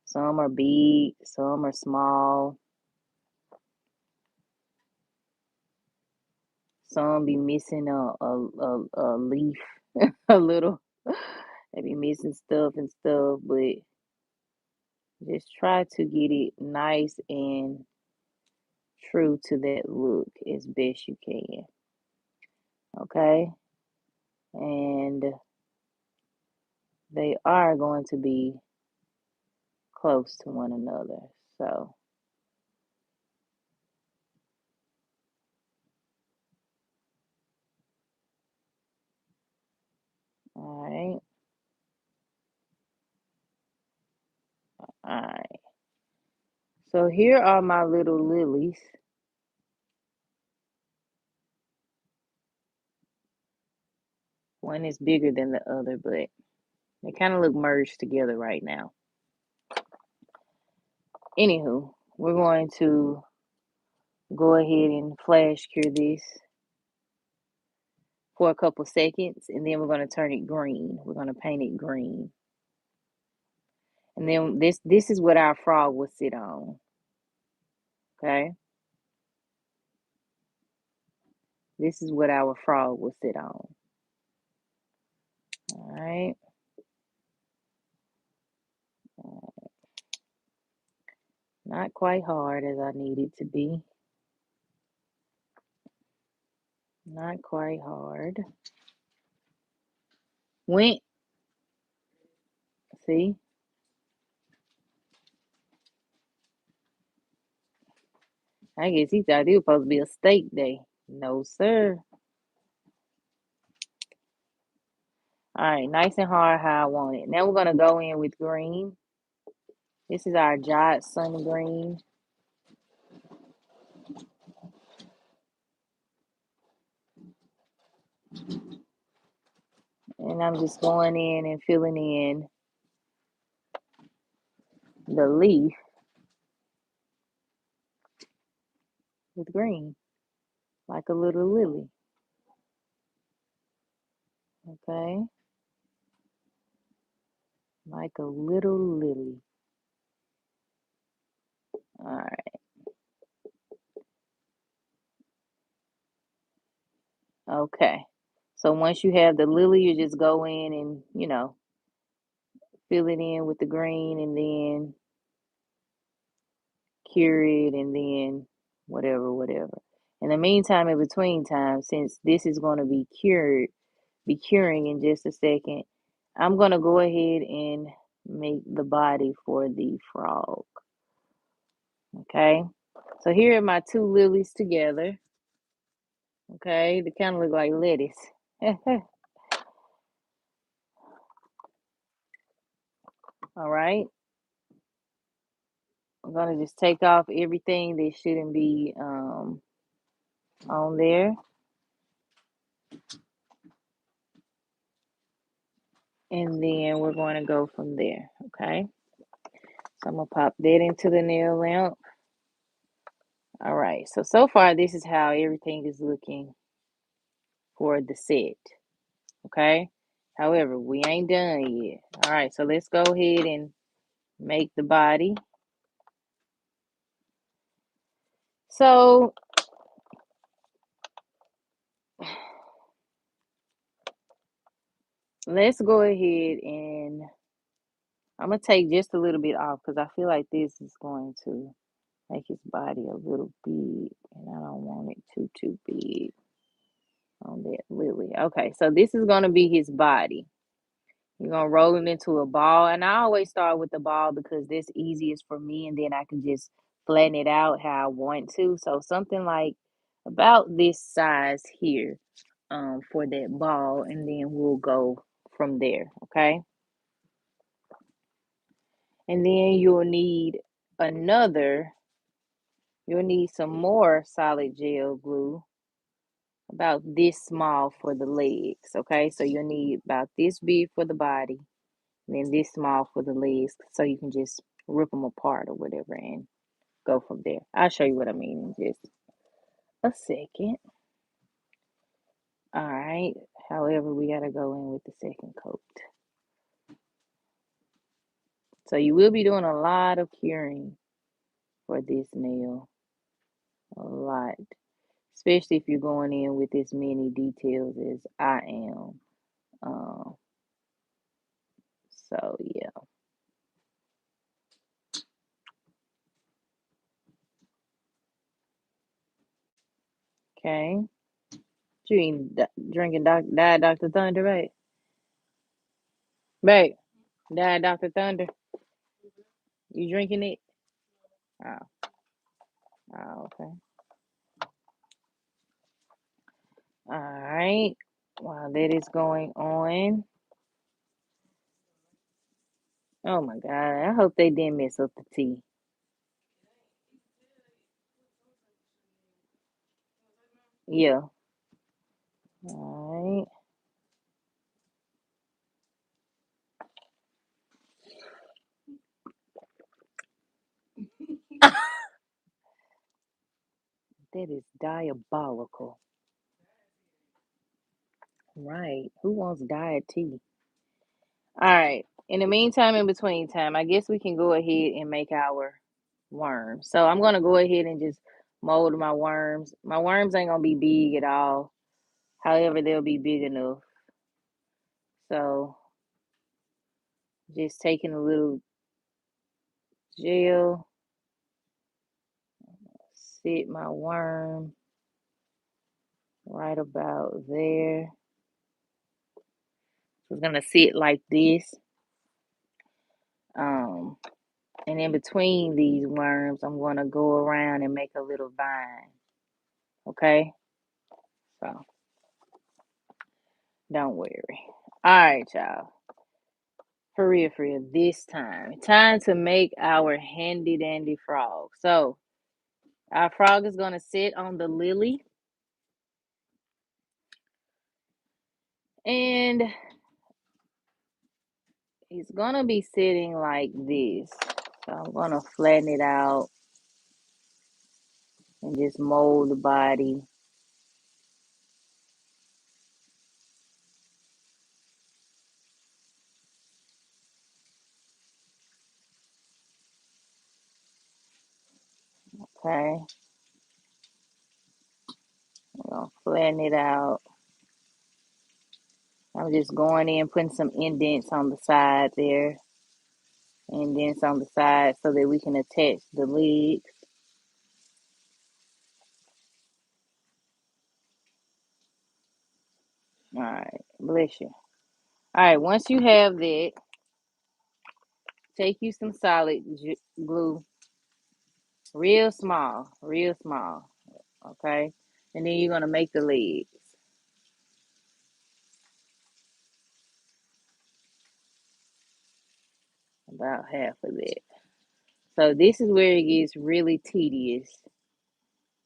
Some are big, some are small. Some be missing a leaf, a little. They be missing stuff and stuff, but just try to get it nice and true to that look as best you can. Okay? And they are going to be close to one another. So, all right. All right. So here are my little lilies. One is bigger than the other, but they kind of look merged together right now. Anywho, we're going to go ahead and flash cure this for a couple seconds, and then we're going to turn it green. We're going to paint it green. And then this is what our frog will sit on. Okay? This is what our frog will sit on. All right. Not quite hard as I need it to be. Not quite hard. Went. See? I guess he thought it was supposed to be a steak day. No, sir. All right, nice and hard how I want it. Now we're going to go in with green. This is our Jot Sun Green. And I'm just going in and filling in the leaf with green, like a little lily. Okay? Like a little lily. All right. Okay. So once you have the lily, you just go in and, fill it in with the green and then cure it and then whatever. In the meantime, in between time, since this is going to be curing in just a second, I'm going to go ahead and make the body for the frog. Okay. So here are my two lilies together. Okay. They kind of look like lettuce. All right. I'm going to just take off everything that shouldn't be on there. And then we're going to go from there, okay? So I'm going to pop that into the nail lamp. All right, so far this is how everything is looking for the set, okay? However, we ain't done yet. All right, so let's go ahead and make the body. So let's go ahead and I'm going to take just a little bit off because I feel like this is going to make his body a little big, and I don't want it too big on that lily. Okay, so this is going to be his body. You're going to roll it into a ball, and I always start with the ball because that's easiest for me, and then I can just flatten it out how I want to. So something like about this size here for that ball, and then we'll go from there, okay? And then another, you'll need some more solid gel glue about this small for the legs, okay? So you'll need about this big for the body, and then this small for the legs, so you can just rip them apart or whatever and go from there. I'll show you what I mean in just a second. All right. However, we got to go in with the second coat. So you will be doing a lot of curing for this nail. A lot. Especially if you're going in with as many details as I am. Um, so yeah. Okay. You ain't drinking Diet Dr. Thunder, right? Babe, Diet Dr. Thunder. You drinking it? Oh, oh, okay. All right. While that is going on. Oh my God. I hope they didn't mess up the tea. Yeah. All right. That is diabolical. Right. Who wants diet tea? All right. In the meantime, in between time, I guess we can go ahead and make our worms. So I'm gonna go ahead and just mold my worms. My worms ain't gonna be big at all. However, they'll be big enough. So just taking a little gel, sit my worm right about there. So it's gonna sit like this. Um, and in between these worms, I'm gonna go around and make a little vine. Okay? So don't worry. All right, y'all. For real, this time. Time to make our handy dandy frog. So our frog is gonna sit on the lily. And he's gonna be sitting like this. So I'm gonna flatten it out and just mold the body. Okay. I'm gonna flatten it out. I'm just going in, putting some indents on the side there, indents on the side so that we can attach the legs. All right, bless you. All right, once you have that, take you some solid glue, real small, okay? And then you're gonna make the legs, about half of that. So this is where it gets really tedious.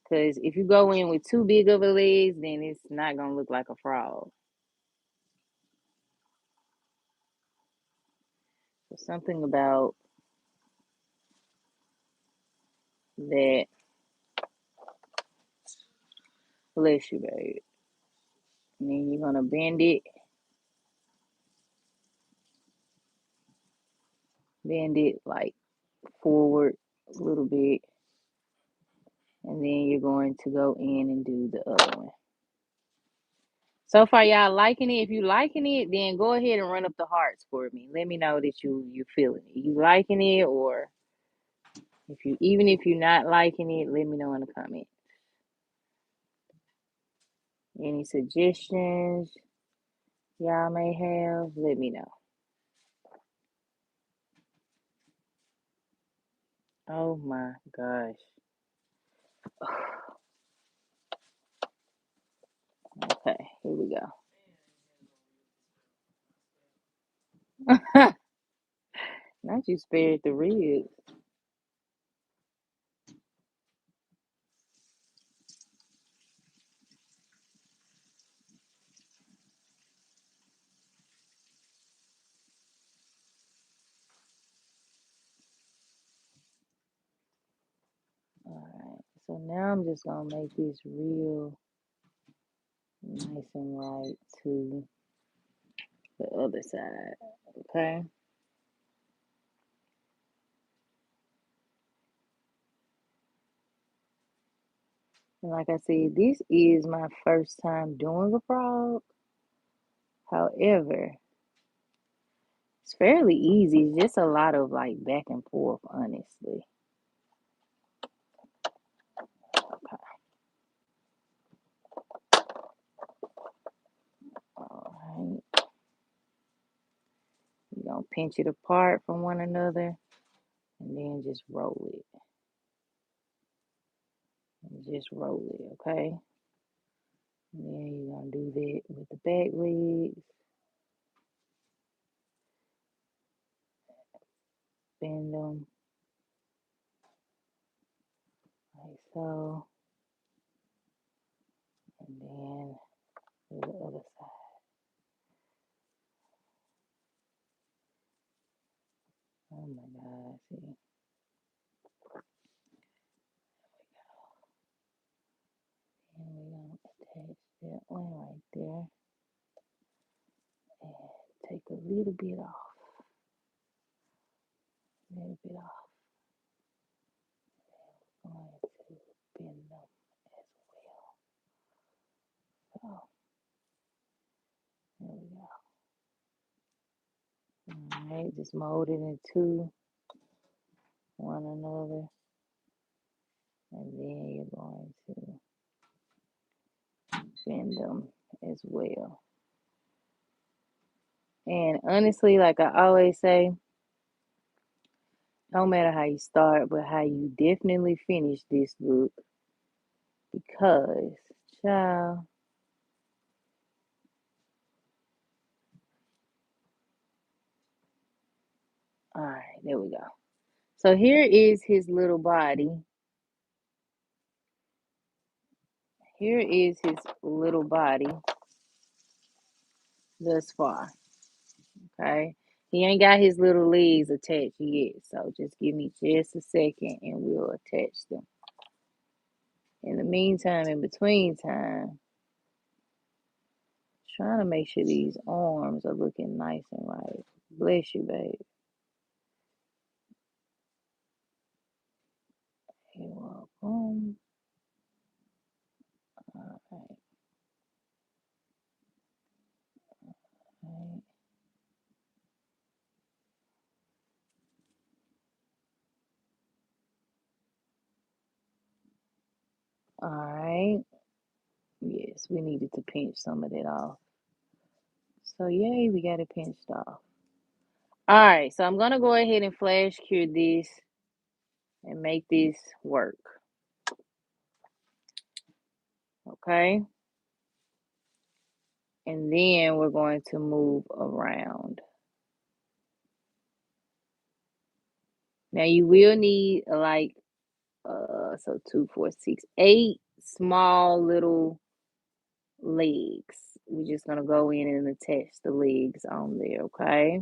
Because if you go in with too big of a legs, then it's not gonna look like a frog. So something about that. Bless you, babe. And then you're gonna bend it like forward a little bit, and then you're going to go in and do the other one. So far, y'all liking it? If you liking it, then go ahead and run up the hearts for me. Let me know that you feeling it. You liking it, or if you're not liking it, let me know in the comments. Any suggestions y'all may have, let me know. Oh my gosh. Okay, here we go. Not you spared the ribs. Alright, so now I'm just gonna make this real nice and right to the other side. Okay. And like I said, this is my first time doing a frog. However, it's fairly easy. It's just a lot of like back and forth, honestly. Okay. All right. You're gonna pinch it apart from one another and then just roll it. And just roll it, okay? And then you're gonna do that with the back legs. Bend them like so. And then do the other side. Oh my God, see. And we're gonna attach that one right there. And take a little bit off. A little bit off. Going to bend them as well. So there we go. Alright, just mold it into one another. And then you're going to bend them as well. And honestly, like I always say, no matter how you start, but how you definitely finish this book, because, child, all right, there we go. So here is his little body. Here is his little body thus far. Okay. He ain't got his little legs attached yet. So just give me just a second and we'll attach them. In the meantime, in between time, trying to make sure these arms are looking nice and right. Bless you, babe. You're welcome. All right. All right. Yes, we needed to pinch some of that off. So yay, we got it pinched off. All right, so I'm gonna go ahead and flash cure this and make this work. Okay. And then we're going to move around. Now you will need like so 2, 4, 6, 8 small little legs. We're just gonna go in and attach the legs on there, okay?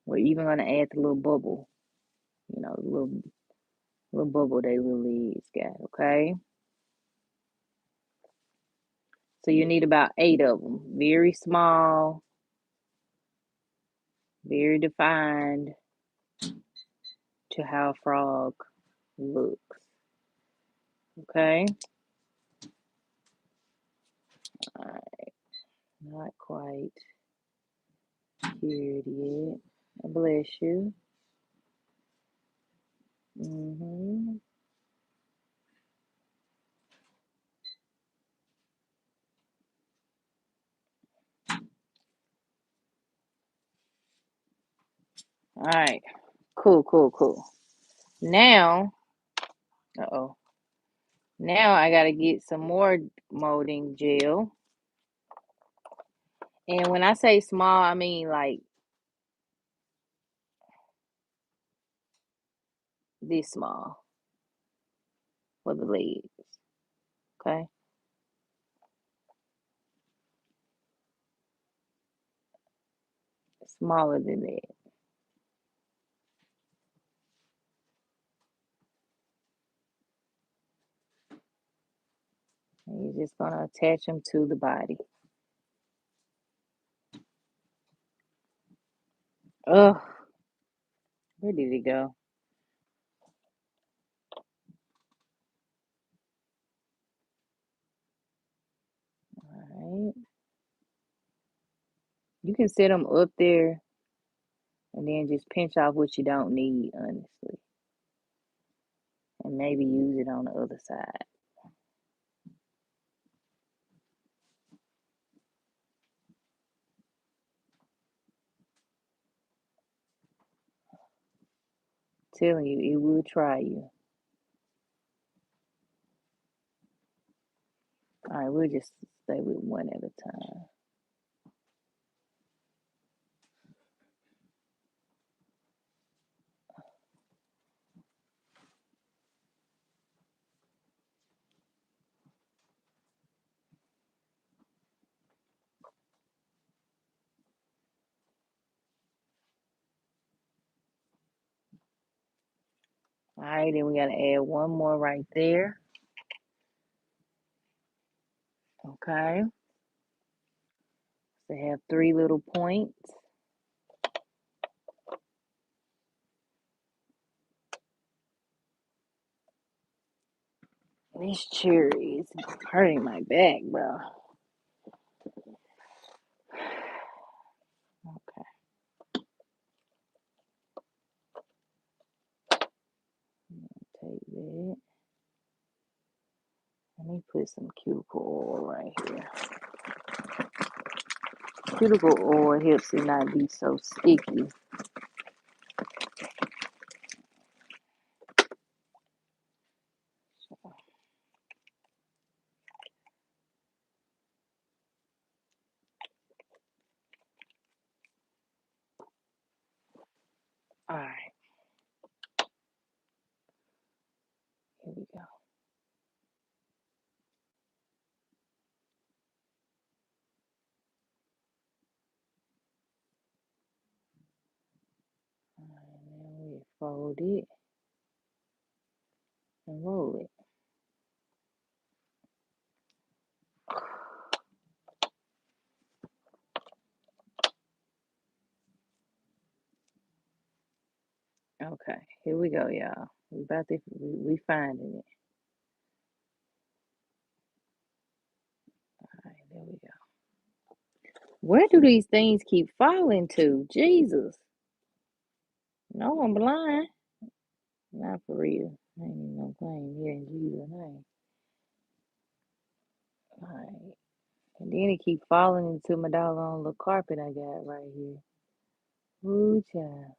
We're even gonna add the little bubble, the little bubble they little legs got, okay? So you need about 8 of them. Very small, very defined to how a frog looks. Okay? Alright, not quite cured yet. Bless you. Mm-hmm. Alright. Cool, cool, cool. Now, uh-oh. Now I gotta get some more molding gel. And when I say small, I mean like this small for the legs. Okay? Smaller than that. And you're just gonna attach them to the body. Ugh, where did it go? Alright. You can set them up there and then just pinch off what you don't need, honestly. And maybe use it on the other side. Telling you, it will try you. Alright, we'll just stay with one at a time. Alright, then we gotta add one more right there. Okay. So have 3 little points. This cherry is hurting my back, bro. Okay. Take that. Let me put some cuticle oil right here. Cuticle oil helps it not be so sticky. All right, here we go. All right, now we fold it and roll it. Okay, here we go, y'all. We finding it. All right, there we go. Where do these things keep falling to? Jesus. No, I'm blind. Not for real. I ain't even gonna claim here in Jesus' name. All right. And then it keep falling into my doggone little carpet I got right here. Ooh, child.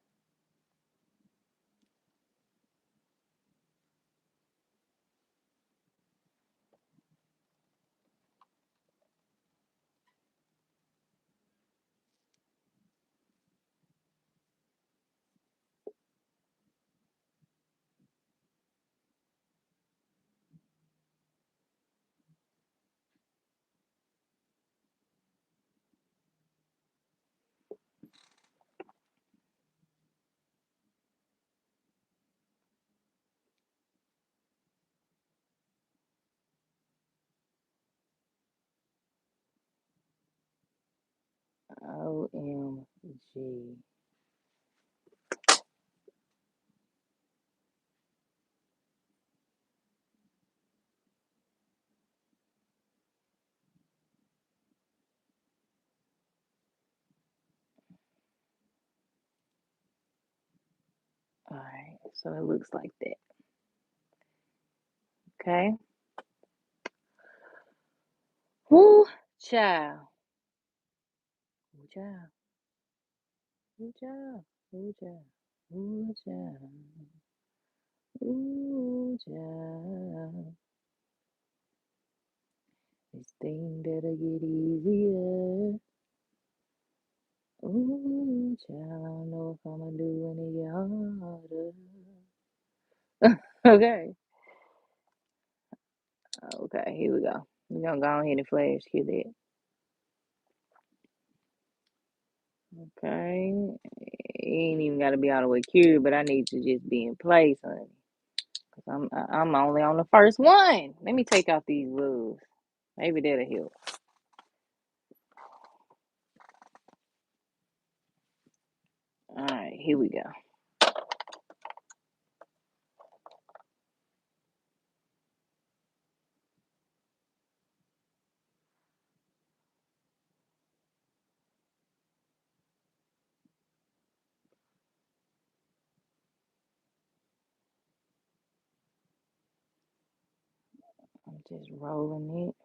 G. All right, so it looks like that. Okay. Whoo, child. Ooh, child. Ooh, child. Ooh, child. Ooh, child. Ooh, child. This thing better get easier. Ooh, child. I don't know if I'm gonna do any harder. Okay. Okay, here we go. We're gonna go ahead and flash cue that. Okay. It ain't even gotta be all the way cured, but I need to just be in place, honey. Cause I'm only on the first one. Let me take out these rules. Maybe that'll help. All right, here we go. I'm just rolling it.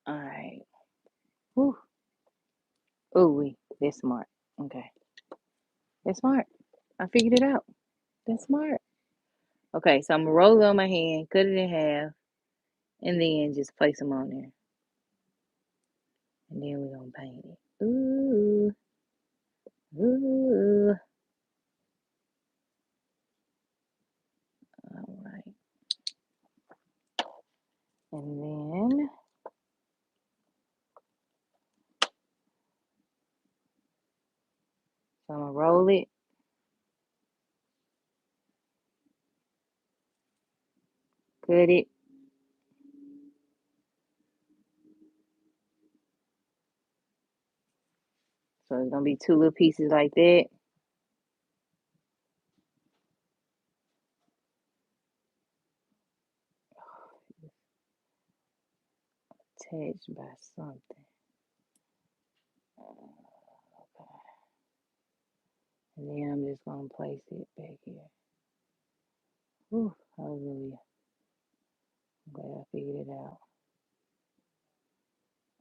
All right. Whew. Ooh, that's smart. Okay. That's smart. I figured it out. That's smart. Okay, so I'm gonna roll it on my hand, cut it in half, and then just place them on there. And then we're gonna paint it. Ooh, ooh. All right. And then so I'm gonna roll it, cut it. So it's gonna be two little pieces like that. Attached by something. Okay. And then I'm just gonna place it back here. Whew, hallelujah. I'm glad I figured it out.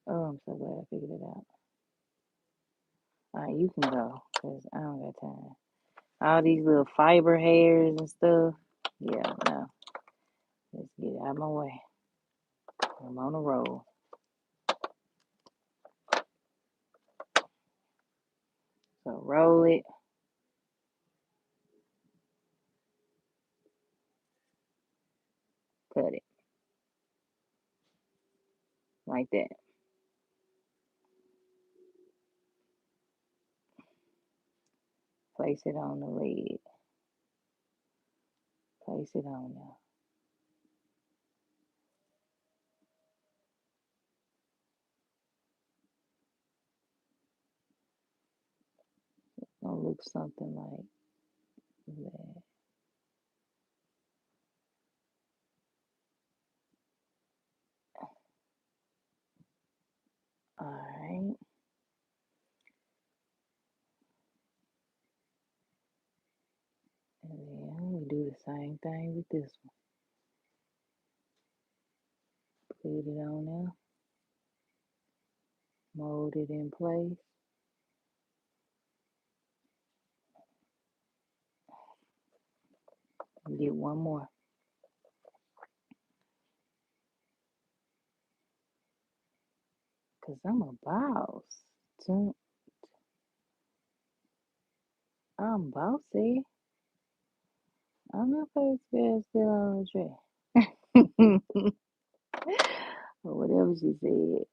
Oh, I'm so glad I figured it out. All right, you can go, because I don't got time. All these little fiber hairs and stuff. Yeah, no. Let's get it out of my way. I'm on a roll. So roll it, cut it. Like that. Place it on the lid. Place it on there. It's gonna look something like that. All right. And then we do the same thing with this one. Put it on there, mold it in place. And get one more. Cause I'm a boss. I'm bossy. I'm not supposed to still on the track. Or whatever she said.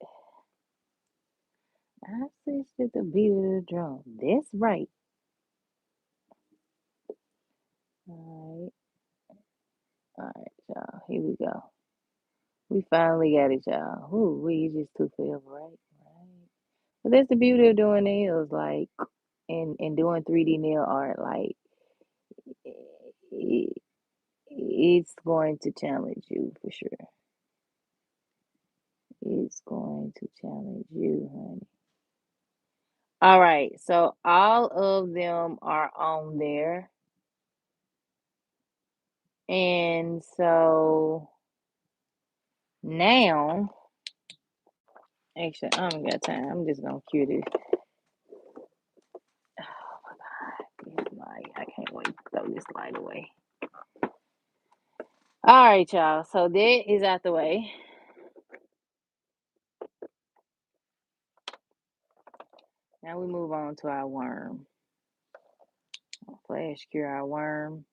I switched to the beat of the drum. That's right. All right, y'all. Here we go. We finally got it, y'all. Ooh, we just took forever, right? Right. But that's the beauty of doing nails, like, and doing 3D nail art. Like, it, it's going to challenge you for sure. It's going to challenge you, honey. All right, so all of them are on there. And so now, actually, I don't got time. I'm just gonna cue this. Oh my God, this light. I can't wait to throw this light away. All right, y'all. So that is out the way. Now we move on to our worm. Flash cure our worm.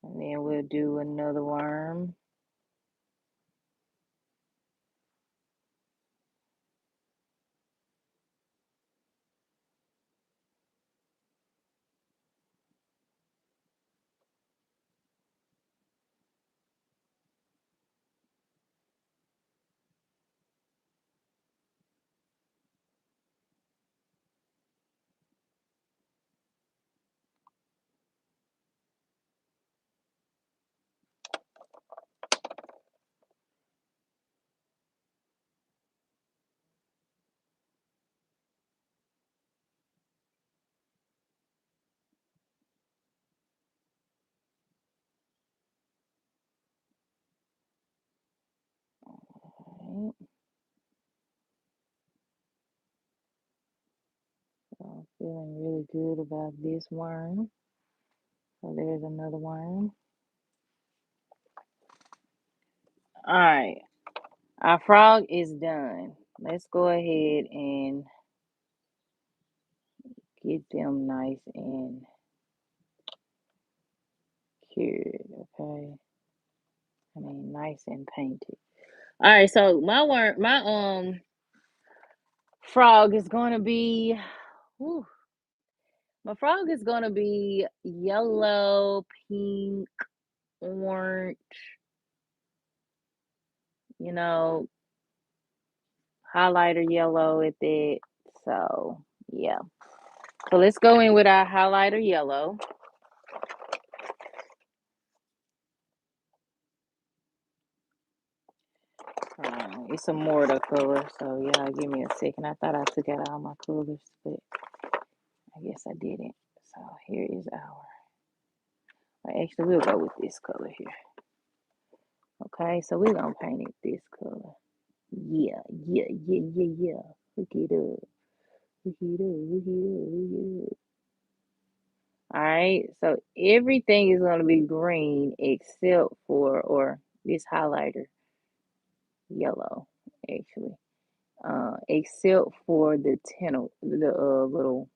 And then we'll do another worm. All right. So I'm feeling really good about this worm. So there's another worm. All right. Our frog is done. Let's go ahead and get them nice and cured, okay? I mean, nice and painted. All right, so my frog is gonna be, whew, my frog is gonna be yellow, pink, orange, you know, highlighter yellow at that. So yeah. So let's go in with our highlighter yellow. It's a mortar color, so yeah, give me a second. I thought I took out all my colors, but I guess I didn't. So here is our. Actually, we'll go with this color here. Okay, so we're gonna paint it this color. Yeah, yeah, yeah, yeah, yeah. Hook it up, hook it up, hook it up, hook it up. All right, so everything is gonna be green except for, or this highlighter yellow, actually. Except for the tentacle, the little.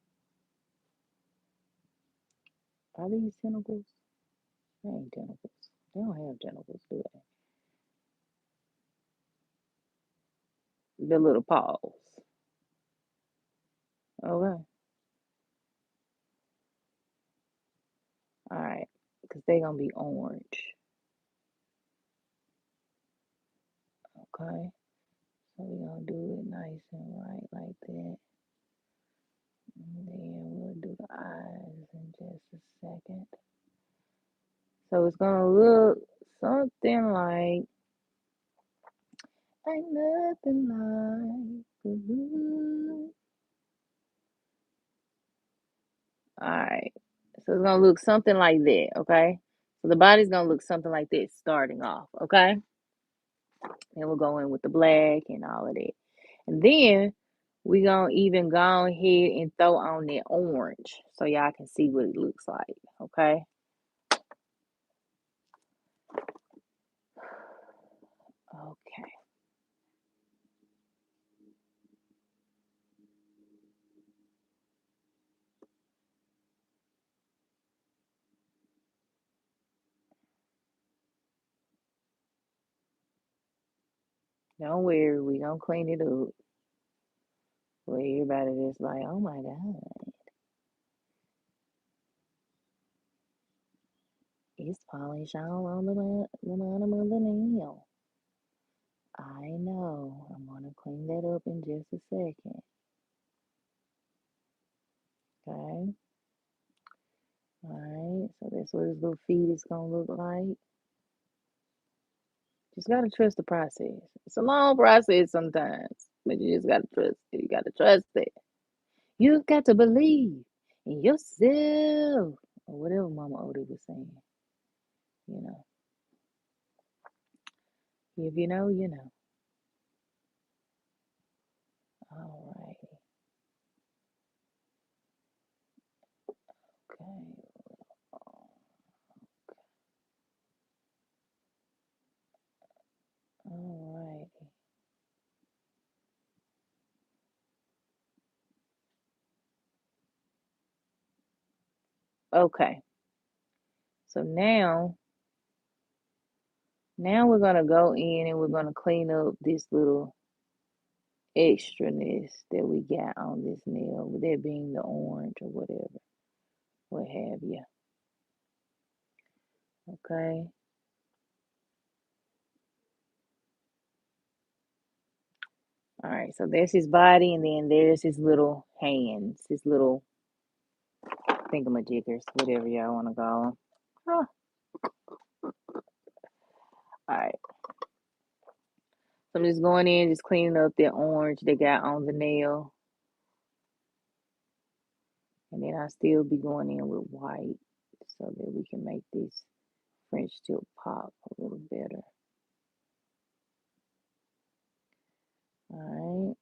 Are these tentacles? They ain't tentacles. They don't have tentacles, do they? The little paws. Okay. All right. because they're going to be orange. Okay. So we're going to do it nice and right like that. And then we'll do the eyes in just a second. So it's going to look something like, ain't nothing like the blue. All right. So it's going to look something like that, okay? So the body's going to look something like this starting off, okay? Then we'll go in with the black and all of that. And then we're going to even go ahead and throw on that orange so y'all can see what it looks like, okay? Okay. Don't worry, we gonna clean it up. Where everybody just like, oh my God, it's polish all on the bottom of the nail. I know. I'm gonna clean that up in just a second. Okay. Alright, so that's what his little feet is gonna look like. Just gotta trust the process. It's a long process sometimes, but you just gotta trust it. You gotta trust it. You've got to believe in yourself. Or whatever Mama Odie was saying. You know. If you know, you know. All right. Okay. All right. Okay. So now we're gonna go in and we're gonna clean up this little extraness that we got on this nail, with that being the orange or whatever, what have you. Okay. All right. So there's his body, and then there's his little hands, his little thingamajiggers, whatever y'all want to call them. Huh. All right. So I'm just going in, just cleaning up that orange they got on the nail. And then I'll still be going in with white so that we can make this French tip pop a little better. All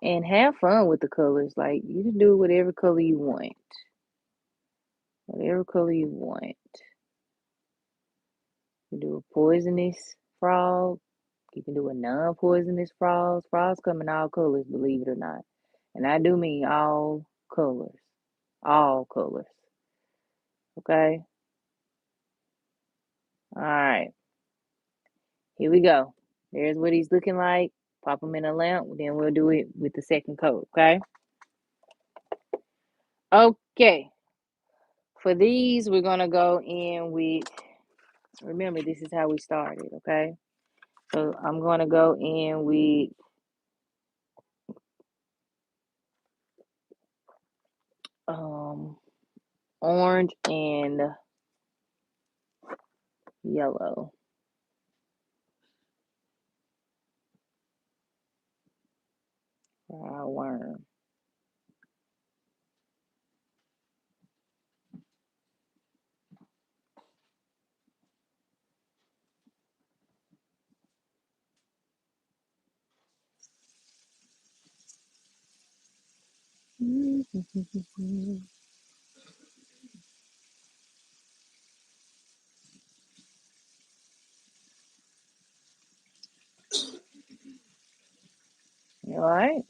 right. And have fun with the colors. Like, you can do whatever color you want. Whatever color you want. You can do a poisonous frog. You can do a non-poisonous frog. Frogs come in all colors, believe it or not. And I do mean all colors. All colors. Okay? All right. Here we go. There's what he's looking like. Pop him in a lamp. Then we'll do it with the second coat. Okay? Okay. For these, we're going to go in with, remember, this is how we started. Okay? So I'm going to go in with orange and yellow. For our worm. All right.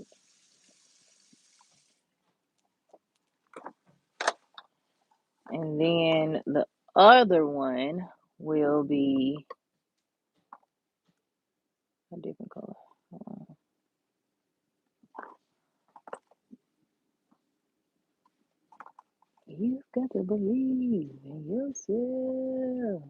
And then the other one will be a different color. got to believe in yourself.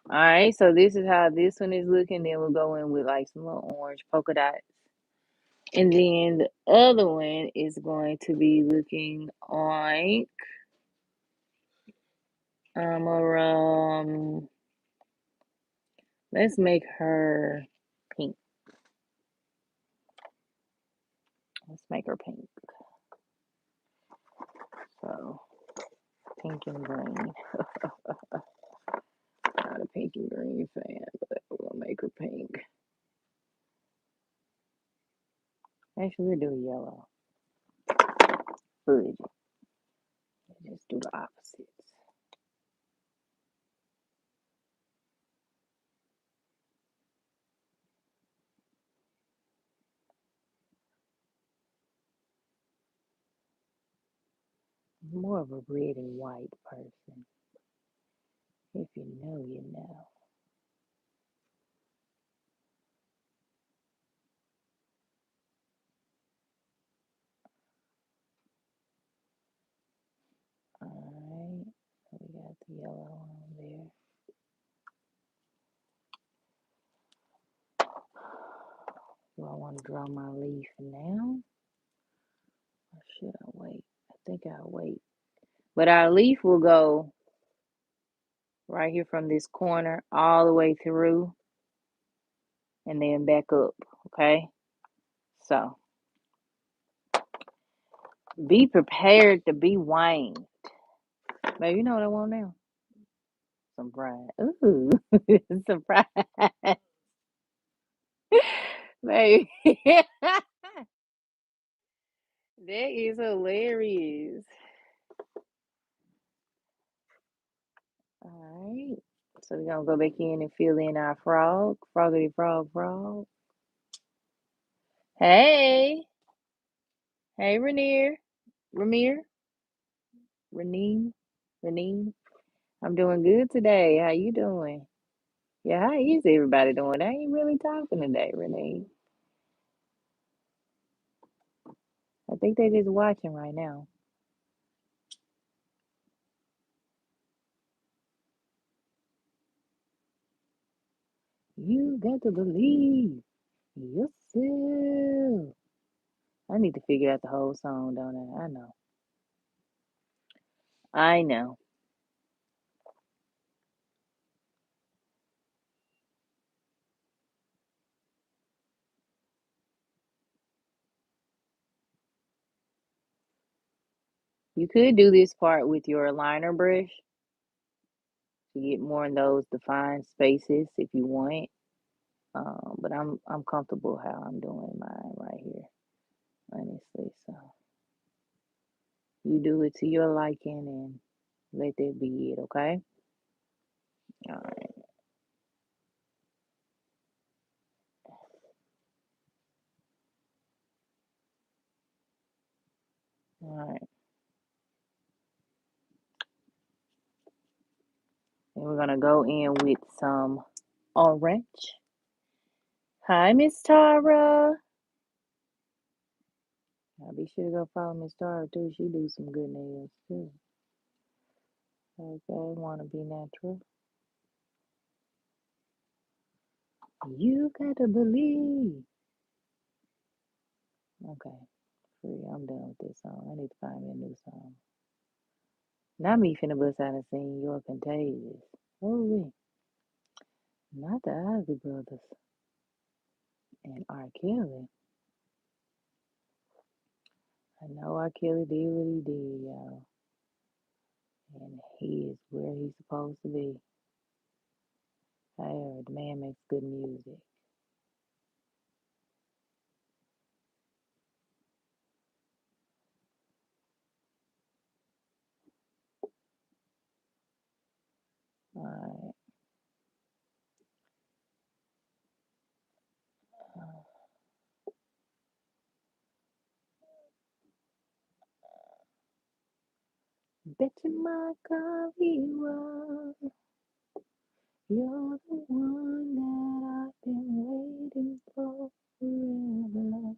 All right, so this is how this one is looking. Then we'll go in with like some little orange polka dots. And then the other one is going to be looking like let's make her pink. Let's make her pink. So pink and green. Not a pink and green fan, but we'll make her pink. Actually, we'll do yellow. Fudge. Just do the opposites. I'm more of a red and white person. If you know, you know. Alright, so we got the yellow on there. Do I want to draw my leaf now? Or should I wait? I think I'll wait. But our leaf will go right here from this corner all the way through and then back up, okay? So be prepared to be whined. Baby, you know what I want now? Some fries. Ooh, some fries. Baby, that is hilarious. All right. So we're gonna go back in and fill in our frog. Froggity frog frog. Hey. Hey Rainier. Ramir. Renee. Renee. I'm doing good today. How you doing? Yeah, how is everybody doing? I ain't really talking today, Renee. I think they just watching right now. You got to believe in yourself. I need to figure out the whole song, don't I? I know. I know. You could do this part with your liner brush to get more in those defined spaces if you want. But I'm comfortable how I'm doing mine right here, honestly. So you do it to your liking and let that be it, okay? All right, all right. And we're gonna go in with some orange. Hi, Miss Tara. I'll be sure to go follow Miss Tara too. She do some good nails too. Okay, wanna be natural. You gotta believe. Okay, free. I'm done with this song. I need to find me a new song. Not me finna bust out and sing You're Contagious. Oh, not the Ozzy Brothers and R. Kelly. I know R. Kelly did what he did, y'all. And he is where he's supposed to be. However, the man makes good music. Alright. Bet you my coffee was. You're the one that I've been waiting for forever.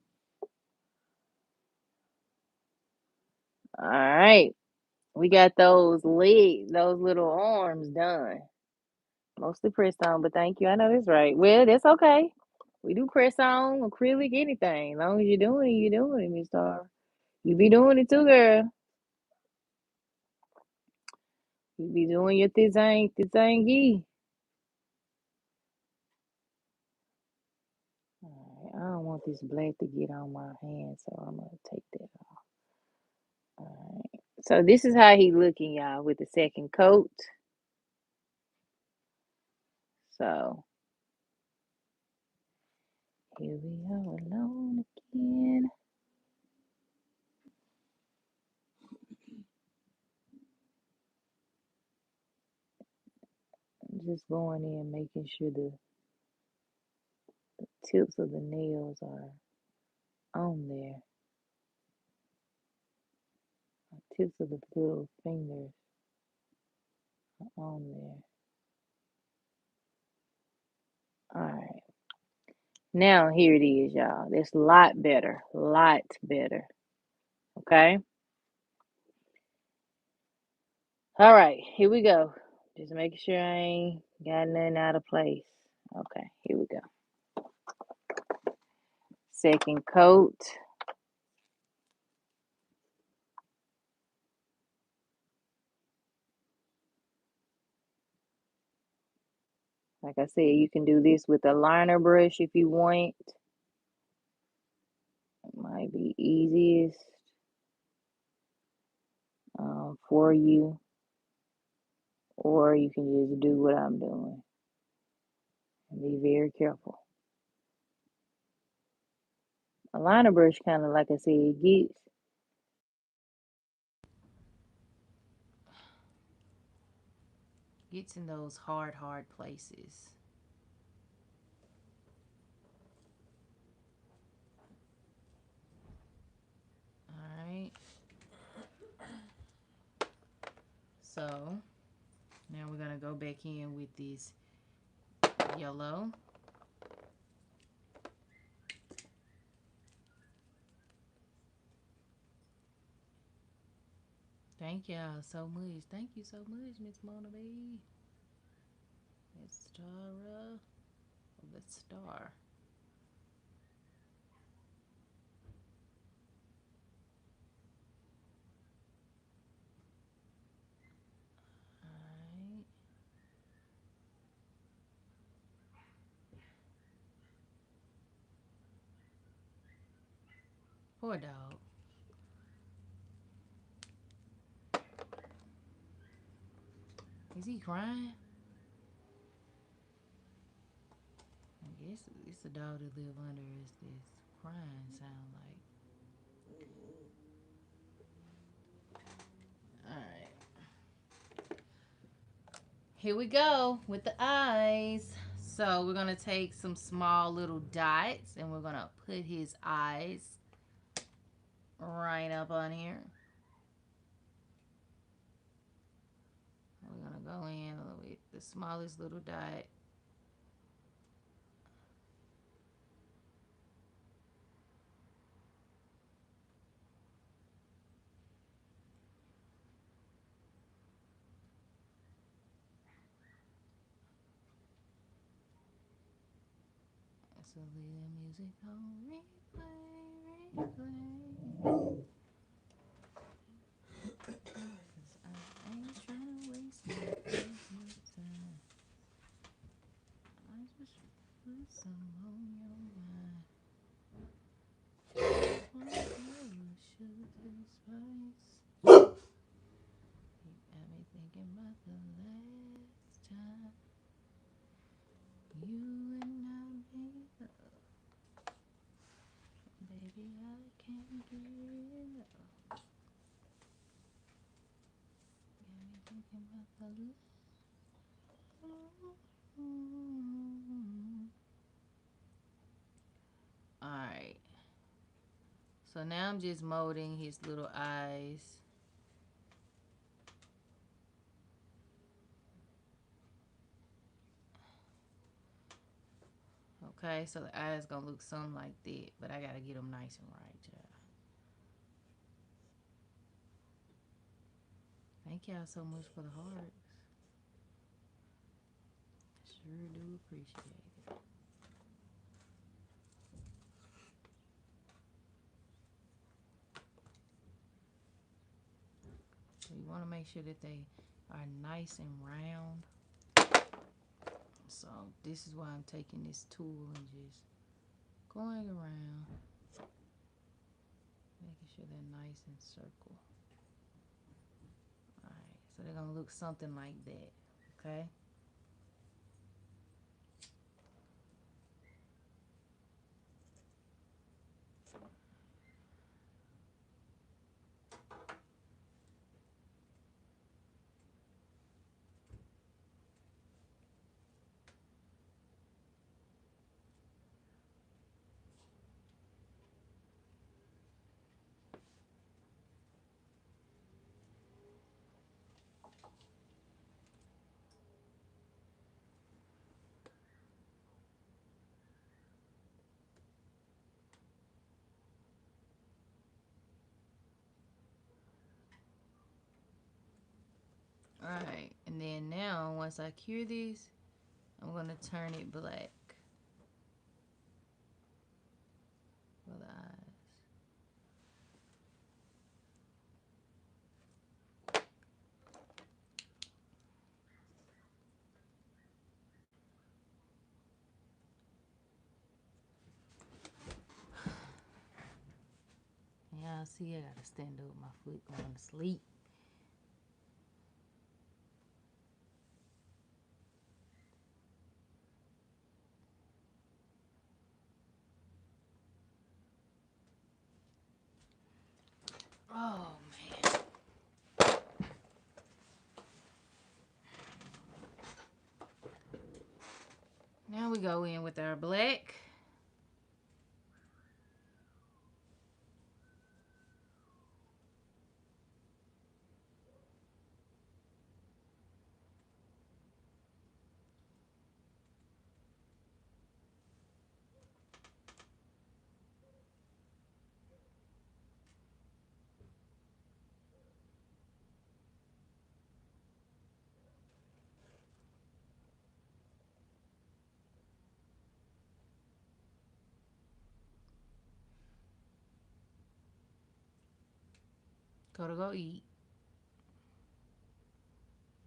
We got those legs, those little arms done. Mostly press on, but thank you. I know that's right. Well, that's okay. We do press on, acrylic, anything. As long as you're doing it, you're doing it, Miss Star. You be doing it too, girl. You be doing your thingy. Alright, I don't want this black to get on my hand, so I'm gonna take that off. Alright. So this is how he looking, y'all, with the second coat. So here we are alone again. Just going in, making sure the tips of the nails are on there. The tips of the little fingers are on there. Alright. Now here it is, y'all. That's a lot better. Lot better. Okay? Alright, here we go. Just making sure I ain't got nothing out of place. Okay, here we go. Second coat. Like I said, you can do this with a liner brush if you want. It might be easiest for you, or you can just do what I'm doing and be very careful. A liner brush kind of, like I said, gets in those hard places. All right. So now we're gonna go back in with this yellow. Thank y'all so much. Thank you so much, Miss Mona B. Miss Tara of the Star. Alright. Poor dog. Is he crying? I guess it's a dog that live under us that's crying sound like. Alright. Here we go with the eyes. So we're gonna take some small little dots and we're gonna put his eyes right up on here. We're gonna go in with the smallest little dot. So leave the music on replay, replay. Cause I ain't trying to waste no time. I just put some on your mind. One little sugar spice. You got me thinking about the last time you and I made love. Baby, I can't get enough. Got me thinking about the last. Alright. So now I'm just molding his little eyes. Okay, so the eyes gonna look something like that, but I gotta get them nice and right, y'all. Thank y'all so much for the hearts. Sure do appreciate it. So you want to make sure that they are nice and round. So this is why I'm taking this tool and just going around, making sure they're nice and circle. Alright, so they're gonna look something like that. Okay. Alright, and then now once I cure these, I'm gonna turn it black for the eyes. Y'all see I gotta stand up with my foot going to sleep. Oh man. Now we go in with our black. Go eat.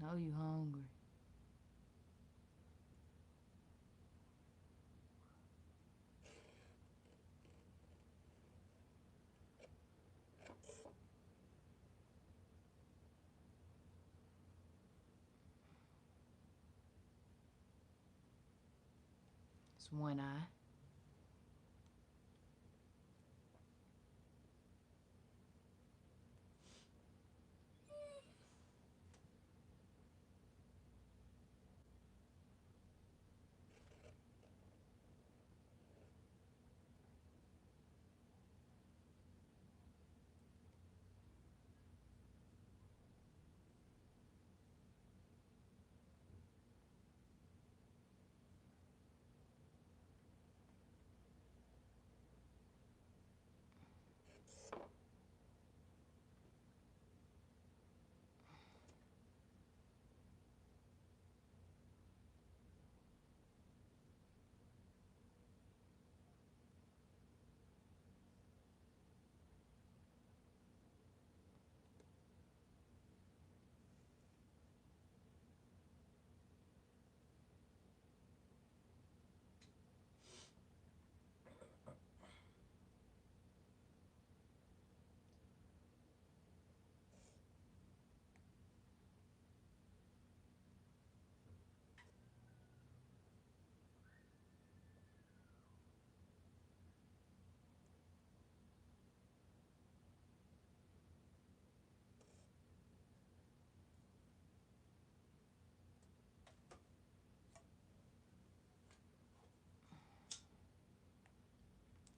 Know you hungry. It's one eye.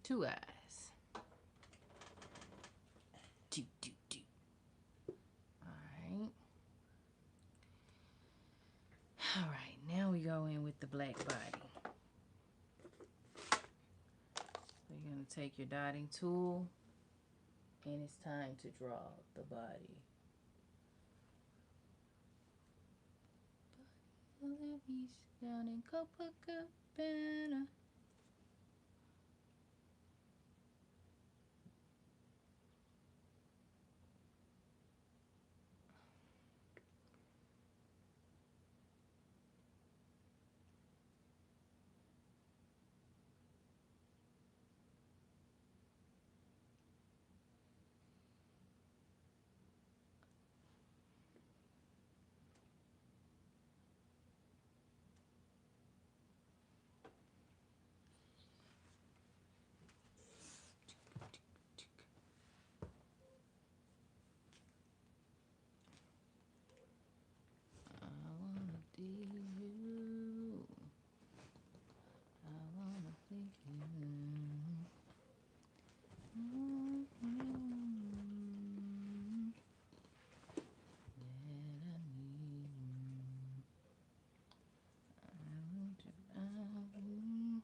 Two eyes. Do. Alright. Alright, now we go in with the black body. So you're going to take your dotting tool and it's time to draw the body. Beach down in Copacabana. I wanna be you. I wanna think you. That I need you. I want you. I want you.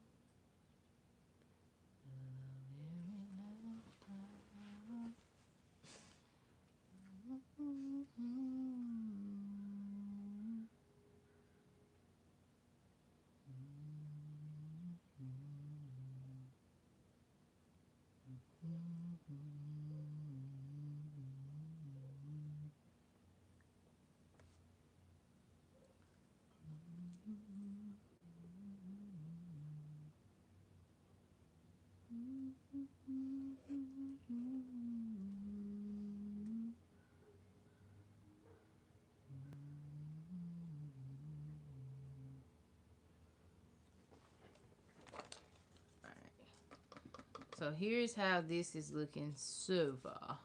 So here's how this is looking so far.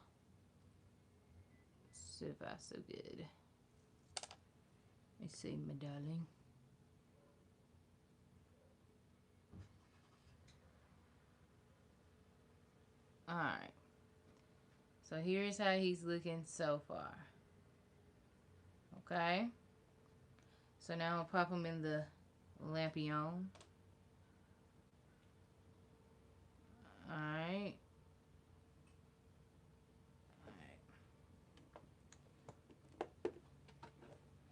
So far, so good. Let's see, my darling. Alright. So here's how he's looking so far. Okay. So now I'll pop him in the Lampion. Alright.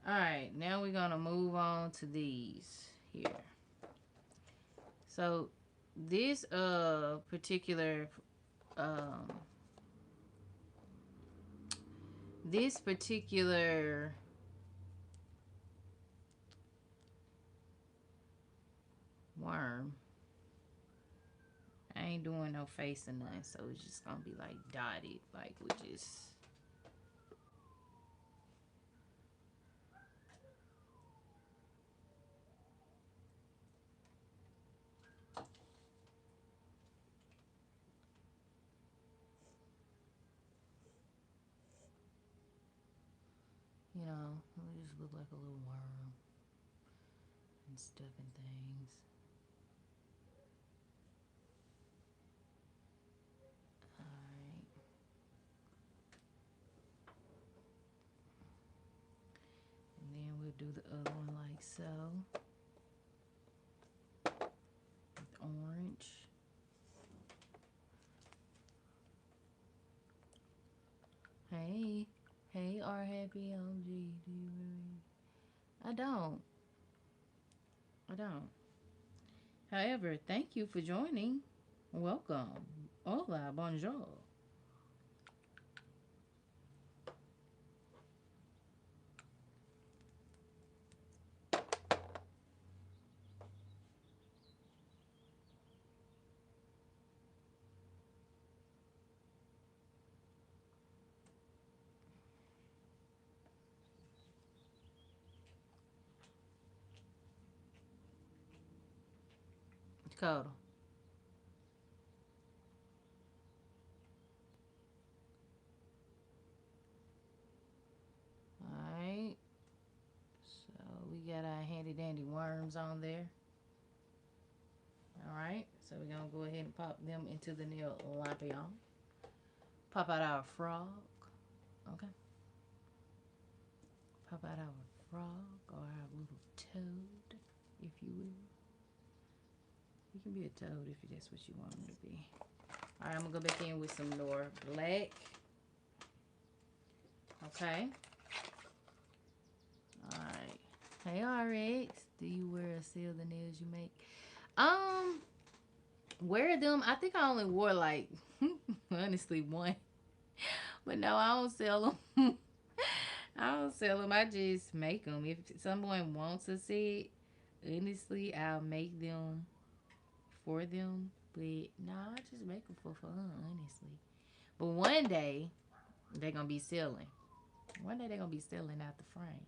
Alright, now we're going to move on to these here. So this particular worm, I ain't doing no face or nothing, so it's just gonna be like dotted, like with just you know, it just look like a little worm and stuff and things. Alright. And then we'll do the other one like so. With orange. Hey. Hey, R Happy OG. Do you really? I don't. However, thank you for joining. Welcome. Hola, bonjour. Dakota. Alright. So we got our handy dandy worms on there. Alright. So we're going to go ahead and pop them into the nail lampion. Pop out our frog. Okay. Pop out our frog or our little toad, if you will. You can be a toad if that's what you want him to be. Alright, I'm going to go back in with some Noir Black. Okay. Alright. Hey RX, do you wear or sell the nails you make? Um, wear them. I think I only wore like honestly one, but no, I don't sell them. I don't sell them. I just make them. If someone wants to see it, honestly, I'll make them for them. But no, I just make them for fun, honestly. But one day they're gonna be selling. One day they're gonna be selling out the frame.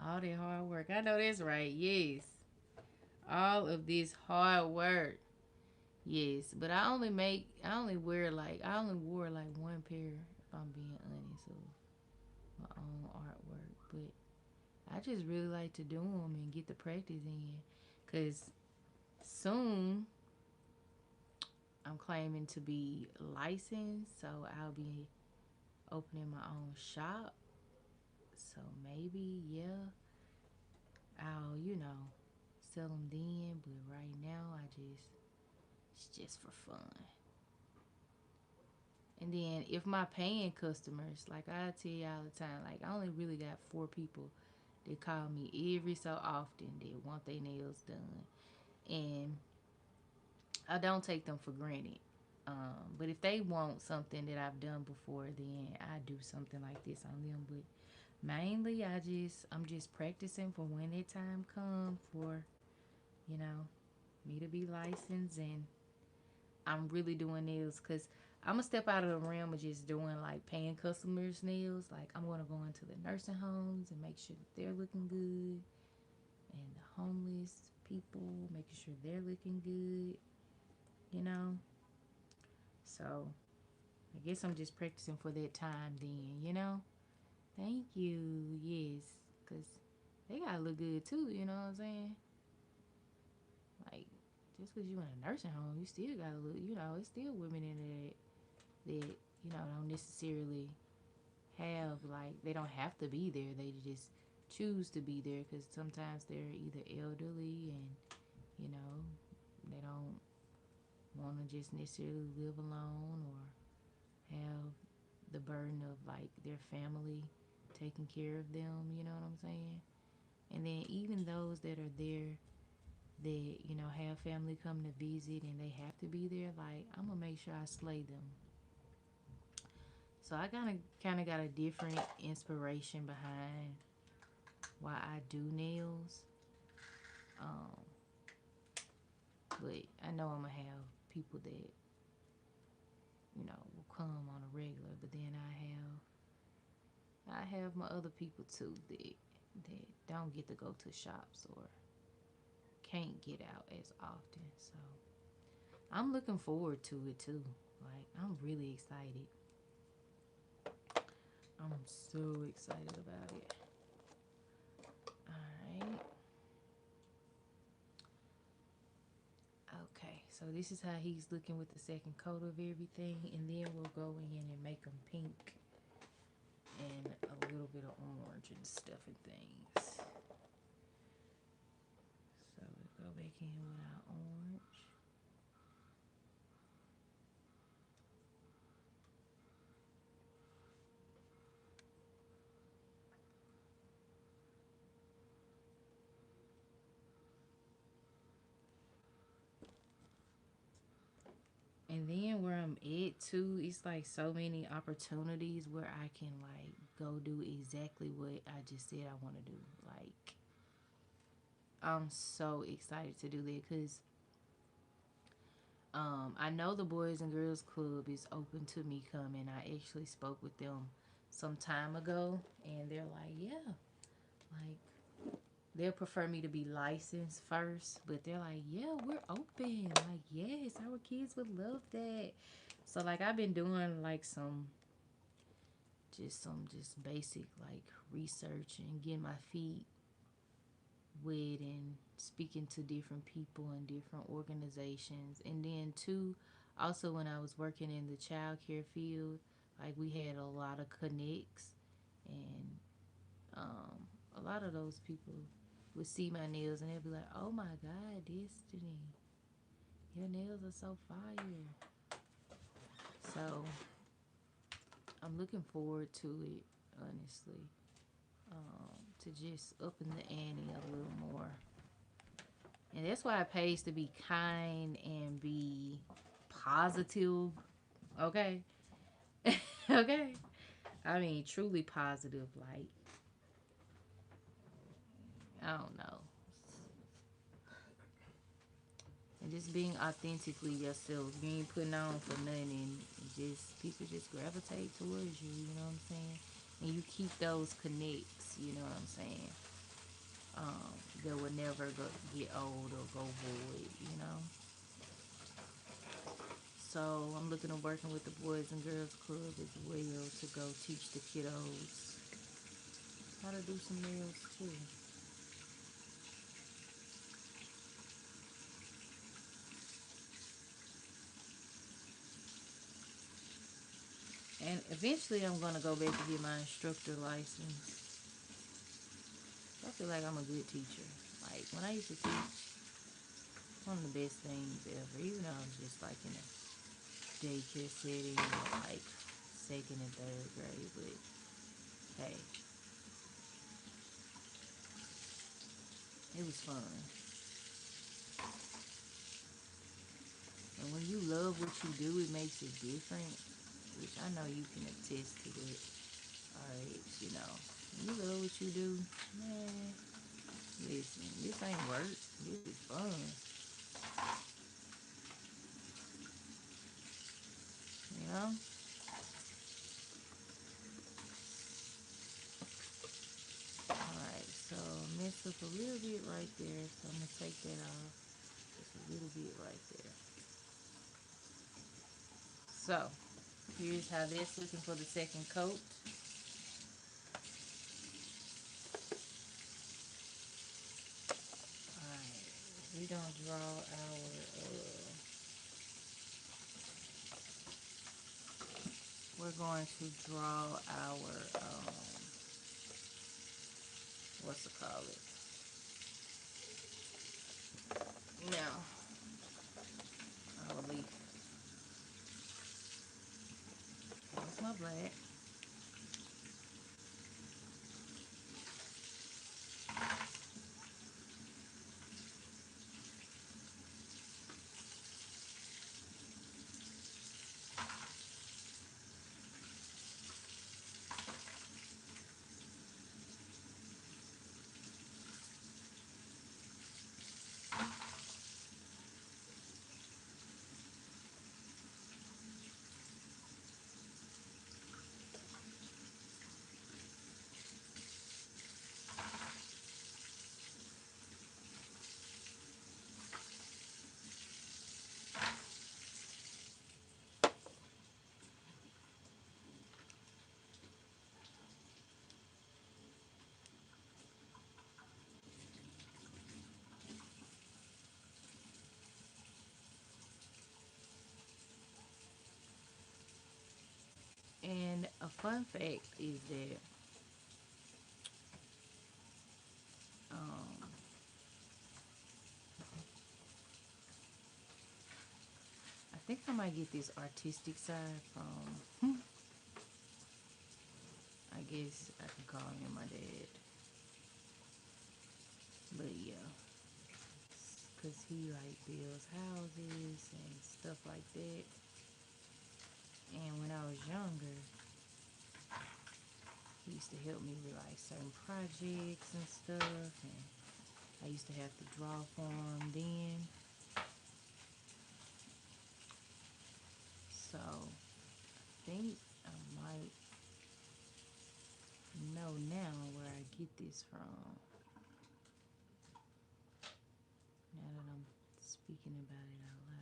All that hard work. I know that's right. Yes, all of this hard work. Yes, but I only wear like, I only wore like one pair, if I'm being honest, of my own artwork. But I just really like to do them and get the practice in. Because soon I'm claiming to be licensed, so I'll be opening my own shop. So maybe, yeah, I'll, sell them then. But right now, it's just for fun. And then if my paying customers, like I tell you all the time, like I only really got 4 people that call me every so often that want their nails done. And I don't take them for granted. But if they want something that I've done before, then I do something like this on them. But mainly, I'm just practicing for when that time comes for you know me to be licensed, and I'm really doing nails because I'm gonna step out of the realm of just doing like paying customers nails. Like I'm gonna go into the nursing homes and make sure that they're looking good, and the homeless people, making sure they're looking good. You know, so I guess I'm just practicing for that time then, you know? Thank you. Yes. Because they got to look good too, you know what I'm saying? Like, just because you in a nursing home, you still got to look, it's still women in there that, don't necessarily have, like, they don't have to be there. They just choose to be there because sometimes they're either elderly and, they don't want to just necessarily live alone or have the burden of like their family taking care of them, you know what I'm saying? And then even those that are there that, have family come to visit and they have to be there, like I'm gonna make sure I slay them. So I kinda got a different inspiration behind why I do nails. Um, but I know I'm gonna have people that, will come on a regular, but then I have my other people too that don't get to go to shops or can't get out as often. So I'm looking forward to it too. Like I'm really excited. I'm so excited about it. All right. Okay. So this is how he's looking with the second coat of everything, and then we'll go in and make them pink and a little bit of orange and stuff and things. So we'll go back in with our orange. And then where I'm at too, it's like so many opportunities where I can like go do exactly what I just said I want to do. Like I'm so excited to do that because I know the Boys and Girls Club is open to me coming. I actually spoke with them some time ago, and they're like, yeah, like they'll prefer me to be licensed first, but they're like, yeah, we're open. Like, yes, our kids would love that. So like I've been doing like some basic like research and getting my feet wet and speaking to different people and different organizations. And then too, also when I was working in the child care field, like we had a lot of connects, and um, a lot of those people would see my nails and they'd be like, "Oh my God, Destiny, your nails are so fire." So I'm looking forward to it, honestly, to just up in the ante a little more. And that's why it pays to be kind and be positive. Okay. Okay. I mean, truly positive. Like, I don't know. And just being authentically yourself. You ain't putting on for nothing. And just people just gravitate towards you. You know what I'm saying? And you keep those connects. You know what I'm saying? That will never get old or go void. You know. So I'm looking at working with the Boys and Girls Club as well to go teach the kiddos how to do some nails too. And eventually I'm gonna go back to get my instructor license. I feel like I'm a good teacher. Like when I used to teach, one of the best things ever. Even though I was just like in a daycare setting or like second and third grade, but hey, it was fun. And when you love what you do, it makes it different, which I know you can attest to that. Alright, you know, when you love what you do, man, listen, this ain't work. This is fun. You know? Alright, so mess up a little bit right there, so I'm gonna take that off. Just a little bit right there. So, here's how that's looking for the second coat. Alright, we gonna draw we're going to draw our, what's it called it? Now, our leaf. That's my black. And a fun fact is that um, I think I might get this artistic side from, I guess I can call him my dad. But yeah, because he like builds houses and stuff like that. And when I was younger, he used to help me with like certain projects and stuff. And I used to have to draw for him then. So I think I might know now where I get this from. Now that I'm speaking about it out loud.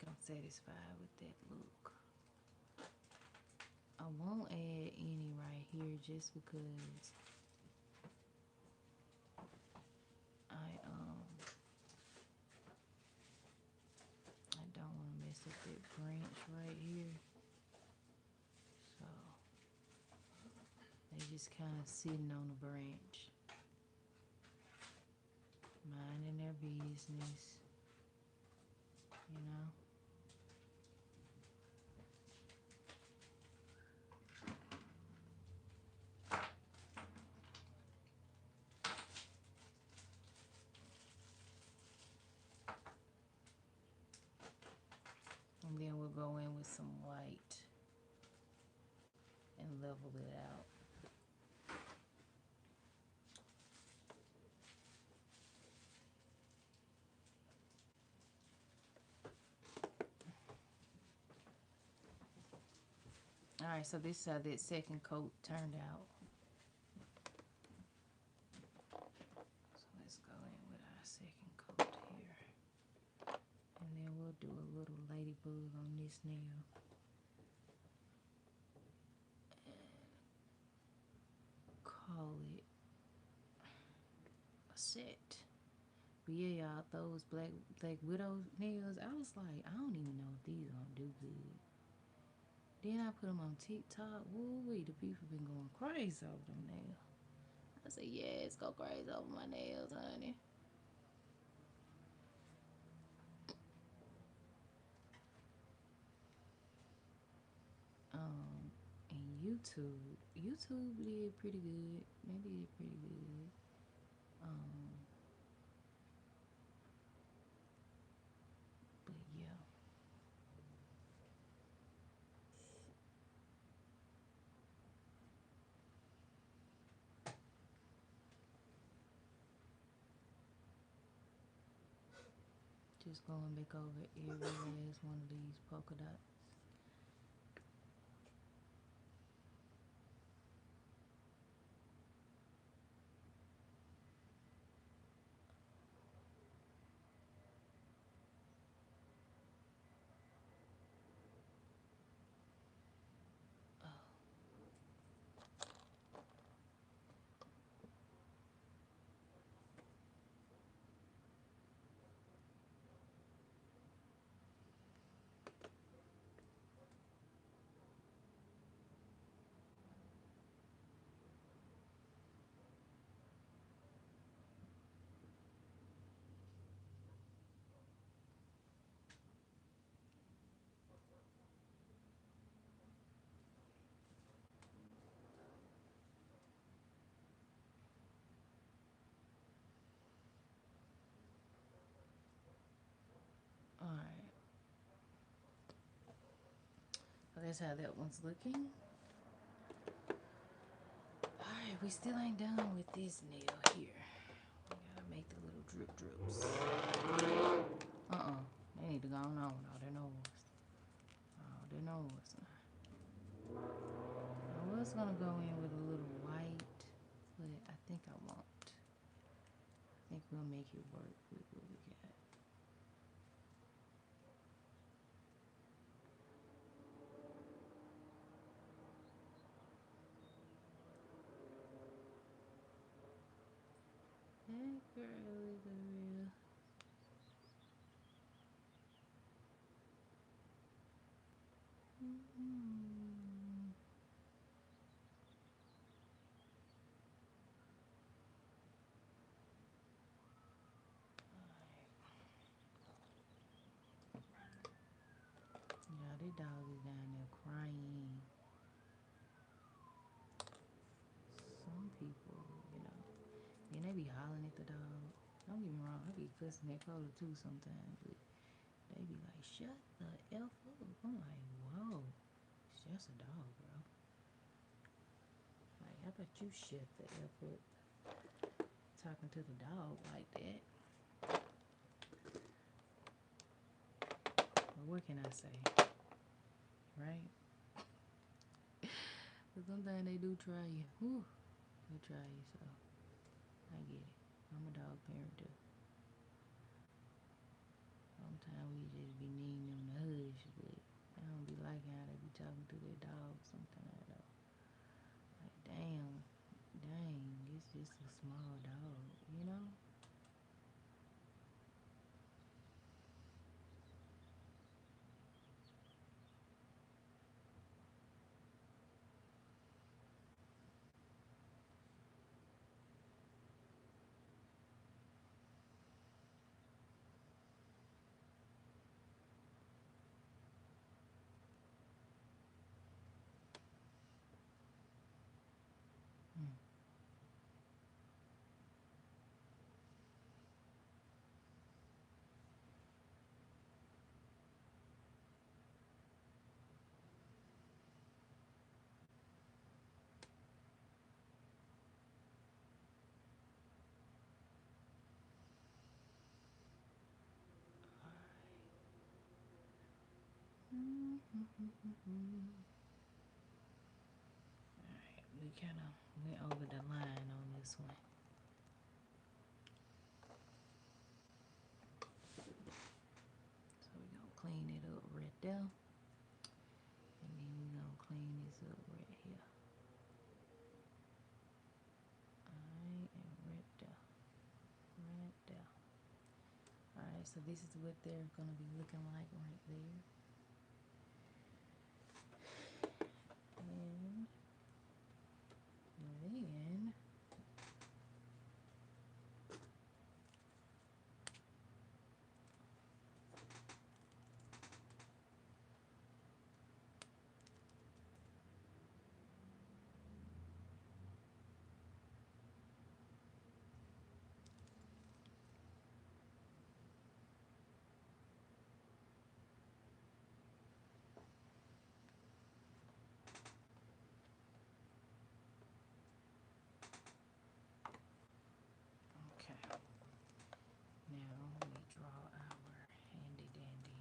I'm satisfied with that look. I won't add any right here just because I don't want to mess up that branch right here. So they just kind of sitting on the branch, minding their business, you know. And then we'll go in with some white and level it out. All right, so this is how that second coat turned out. So let's go in with our second coat here. And then we'll do a little ladybug on this nail. And call it a set. But yeah, y'all, those Black Widow nails, I was like, I don't even know if these gonna do good. Then I put them on TikTok. Woo-wee, the people been going crazy over them nails. I said, yes, go crazy over my nails, honey. And YouTube did pretty good. They did pretty good. But yeah. Just going back over every last one of these polka dots. Alright. So that's how that one's looking. Alright, we still ain't done with this nail here. We gotta make the little drip drips. They need to go on with all their nose. All their nose. I was gonna go in with a little white, but I think I won't. I think we'll make it work with what we got. Hey girl, is it real? Yeah, this dog is down there crying. Some people, and they be hollering at the dog. Don't get me wrong, I be cussing at Coda too sometimes, but they be like, shut the F up. I'm like, whoa, it's just a dog, bro. Like, how about you shut the F up? Talking to the dog like that. But what can I say? Right? But sometimes they do try you. Whew. They try you, so I get it. I'm a dog parent too. Sometimes we just be needing them to just a small dog, you know? Mm. Alright, we kind of went over the line on this one. So we're going to clean it up right there. And then we're going to clean this up right here. Alright, and right there. Right there. Alright, so this is what they're going to be looking like right there. And then okay. Now we draw our handy dandy.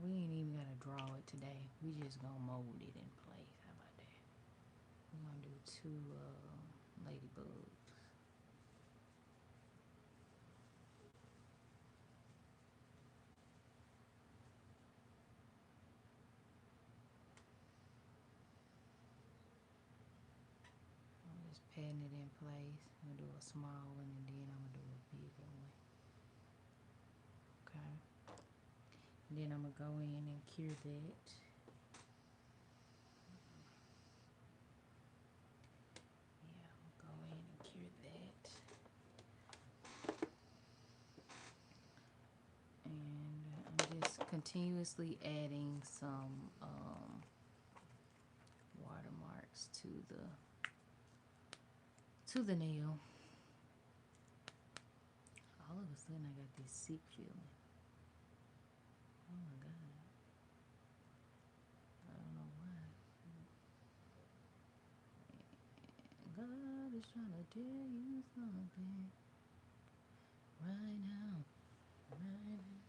We ain't even gonna draw it today. We just gonna mold it in place. How about that? We're gonna do two ladybugs. I'm just patting it in place. I'm gonna do a small one and then I'm gonna do a bigger one. Okay. And then I'm gonna go in and cure that. Yeah, I'm gonna go in and cure that. And I'm just continuously adding some watermarks to the nail. All of a sudden I got this sick feeling. Oh my god. I don't know why. God is trying to tell you something right now. Right now.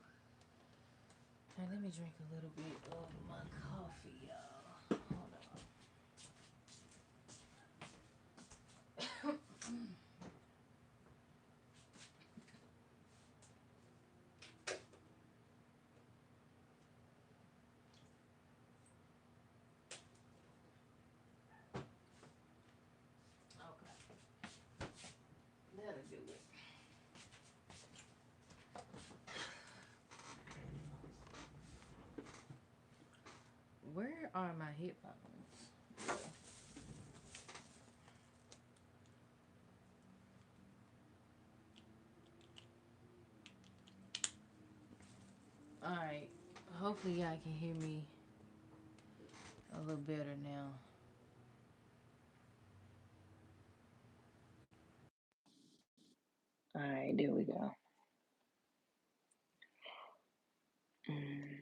Hey, let me drink a little bit of my coffee, y'all. Hold on. Okay. That'll do it. Where are my headphones? Alright. Hopefully y'all can hear me a little better now. All right, there we go. Mm,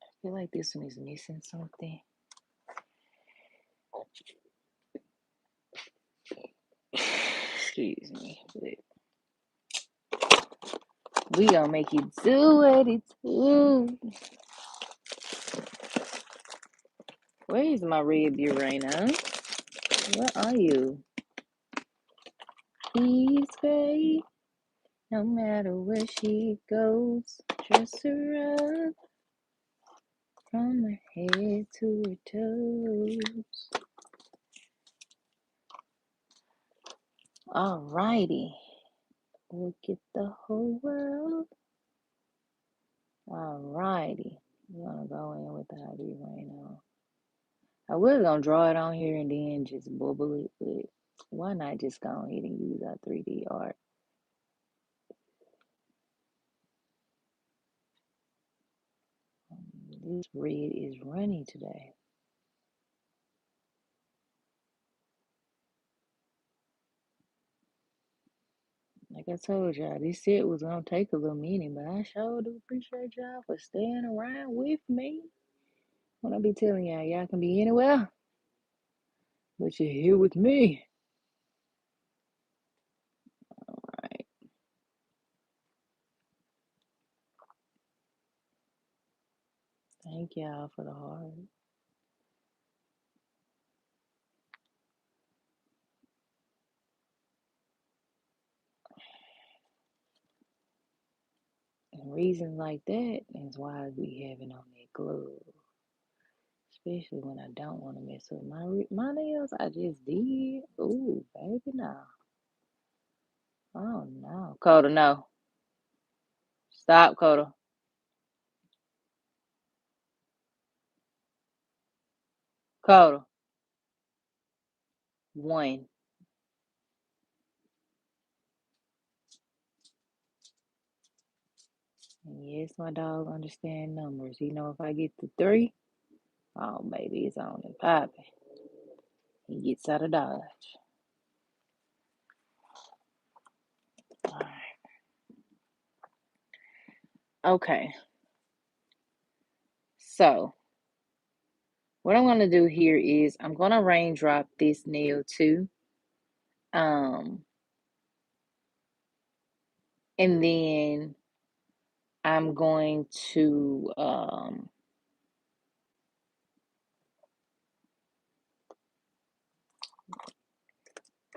I feel like this one is missing something. Excuse me. We gonna make you do what it's do. Where is my red Urano? Where are you? He's great. No matter where she goes, dress her up from her head to her toes. Alrighty. Look at the whole world. Alrighty. We're gonna go in with the IV Urano. I was gonna draw it on here and then just bubble it, but why not just go ahead and use our 3D art? This red is running today. Like I told y'all, this set was gonna take a little minute, but I sure do appreciate y'all for staying around with me. When I be telling y'all can be anywhere, but you're here with me. All right. Thank y'all for the heart. And reasons like that is why I be having on that glove. Especially when I don't want to mess up my nails. I just did. Ooh, baby, no. Oh no, Coda, no. Stop, Coda. Coda. One. And yes, my dog understand numbers. He know if I get to three, oh baby, it's on and popping. He gets out of dodge. All right. Okay. So what I'm gonna do here is I'm gonna raindrop this nail too. Um, and then I'm going to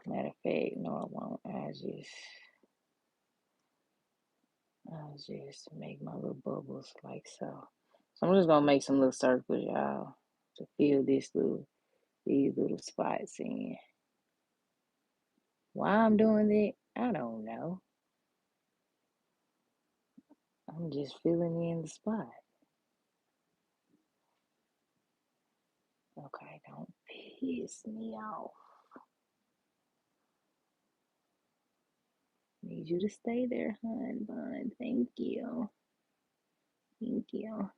matter of fact, no, I won't. I'll just make my little bubbles like so. So I'm just gonna make some little circles, y'all, to fill these little spots in. Why I'm doing that, I don't know. I'm just filling in the spot. Okay, don't piss me off. Need you to stay there, hun bun. Thank you. Thank you.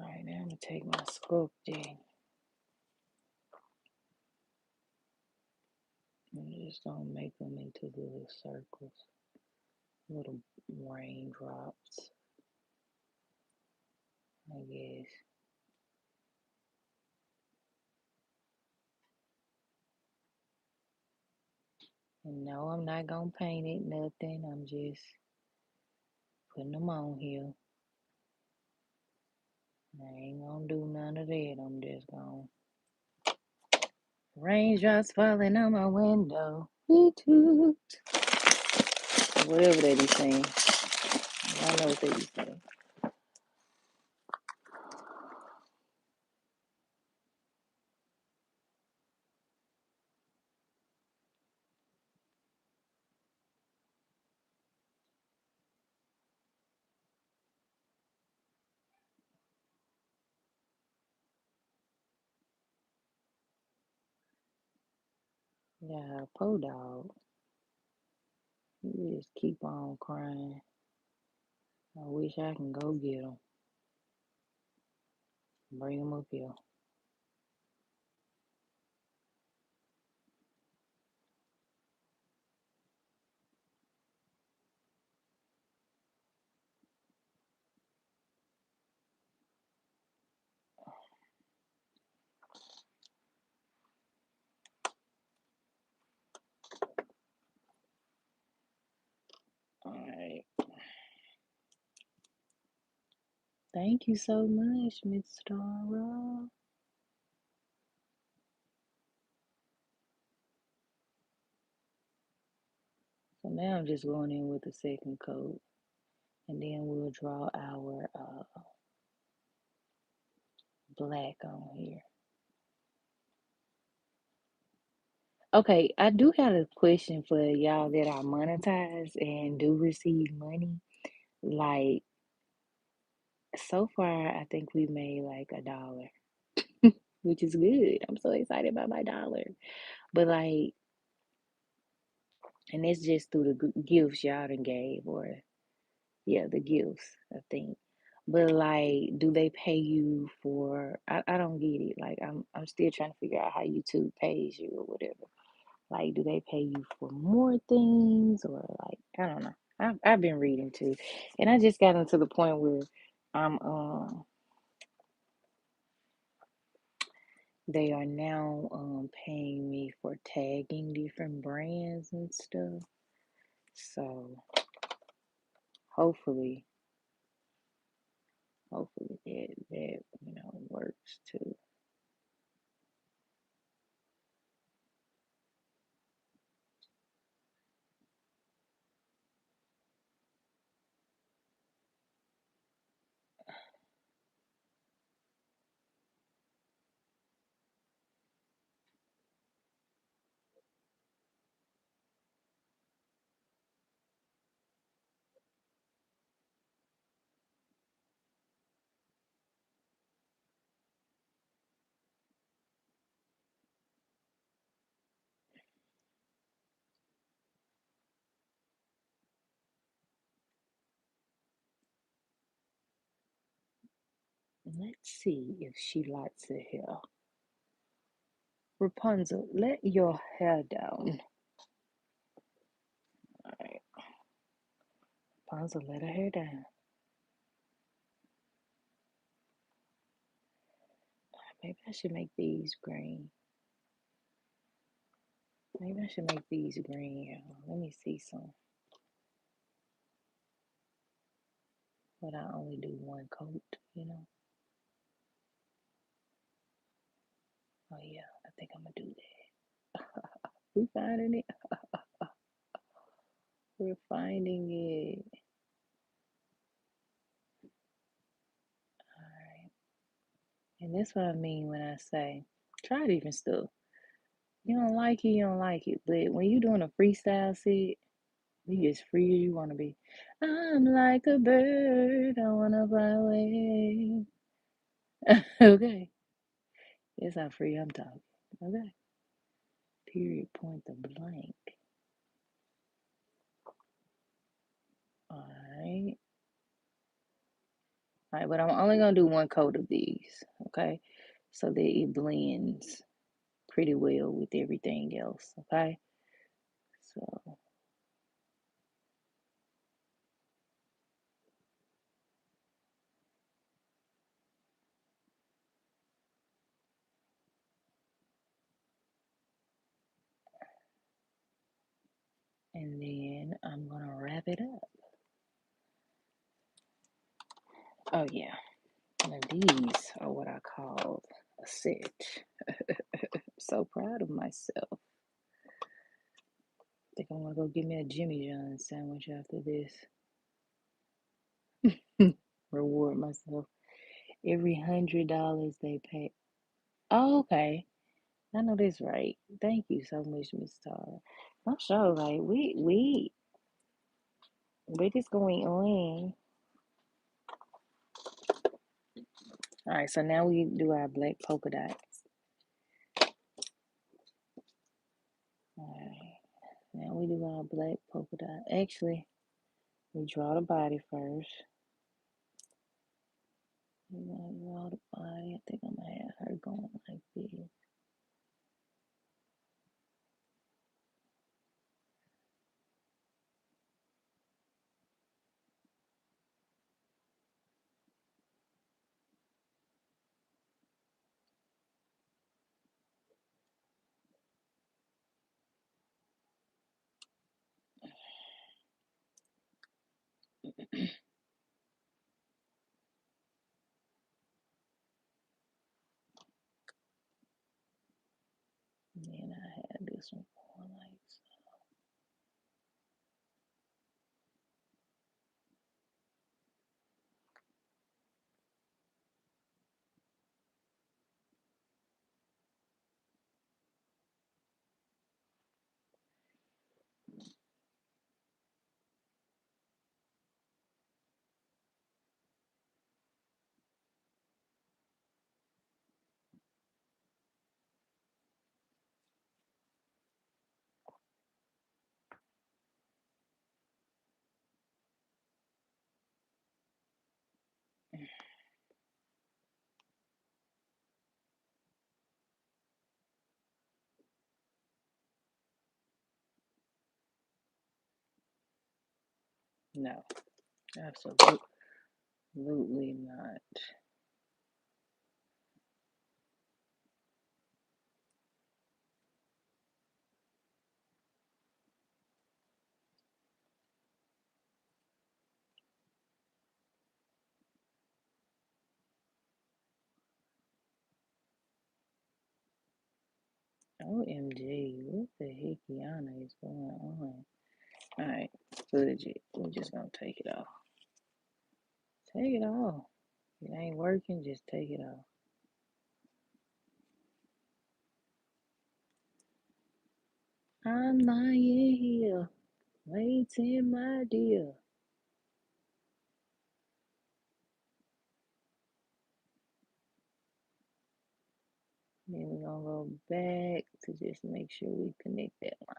All right, now I'm gonna take my sculpting and just gonna make them into little circles, little raindrops, I guess. And no, I'm not gonna paint it, nothing. I'm just putting them on here. I ain't gonna do none of that. I'm just gonna raindrops falling on my window. Whatever that he's saying. I know what they be saying. Yeah, poor dog. He just keep on crying. I wish I can go get him. Bring him up here. Thank you so much, Miss Tara. So now I'm just going in with the second coat, and then we'll draw our black on here. Okay, I do got a question for y'all that are monetized and do receive money. Like, so far, I think we made like $1, which is good. I'm so excited about my dollar. But like, and it's just through the gifts y'all done gave, or yeah, the gifts, I think. But like, do they pay you for? I don't get it. Like, I'm still trying to figure out how YouTube pays you or whatever. Like, do they pay you for more things, or like, I don't know. I've been reading too, and I just got into the point where I'm they are now paying me for tagging different brands and stuff. So hopefully, hopefully that works too. Let's see if she likes her hair. Rapunzel, let your hair down. All right, Rapunzel, let her hair down. Maybe I should make these green. Maybe I should make these green. Let me see some. But I only do one coat. Oh yeah, I think I'm gonna do that. We finding it. We're finding it. All right. And that's what I mean when I say try different stuff. You don't like it, you don't like it. But when you're doing a freestyle set, you as free as you want to be. I'm like a bird, I wanna fly away. Okay, that's how free I'm talking. Okay, period, point the blank. All right, all right, but I'm only gonna do one coat of these. Okay, so that it blends pretty well with everything else. Okay, so and then I'm gonna wrap it up. Oh yeah. Now these are what I call a set. So proud of myself. I think I'm gonna go get me a Jimmy John's sandwich after this. Reward myself. Every $100 they pay. Oh, okay. I know this right. Thank you so much, Miss Tara. I'm sure like we just going on. Alright, so now we do our black polka dots. Alright. Now we do our black polka dot. Actually, we draw the body first. We gonna draw the body. I think I'm gonna have her going like this. And I had this one going like no, absolutely not. OMG, what the heck Yana is going on? Alright, legit. We're just gonna take it off. Take it off. If it ain't working, just take it off. I'm lying here, waiting, my dear. Then we're gonna go back to just make sure we connect that line.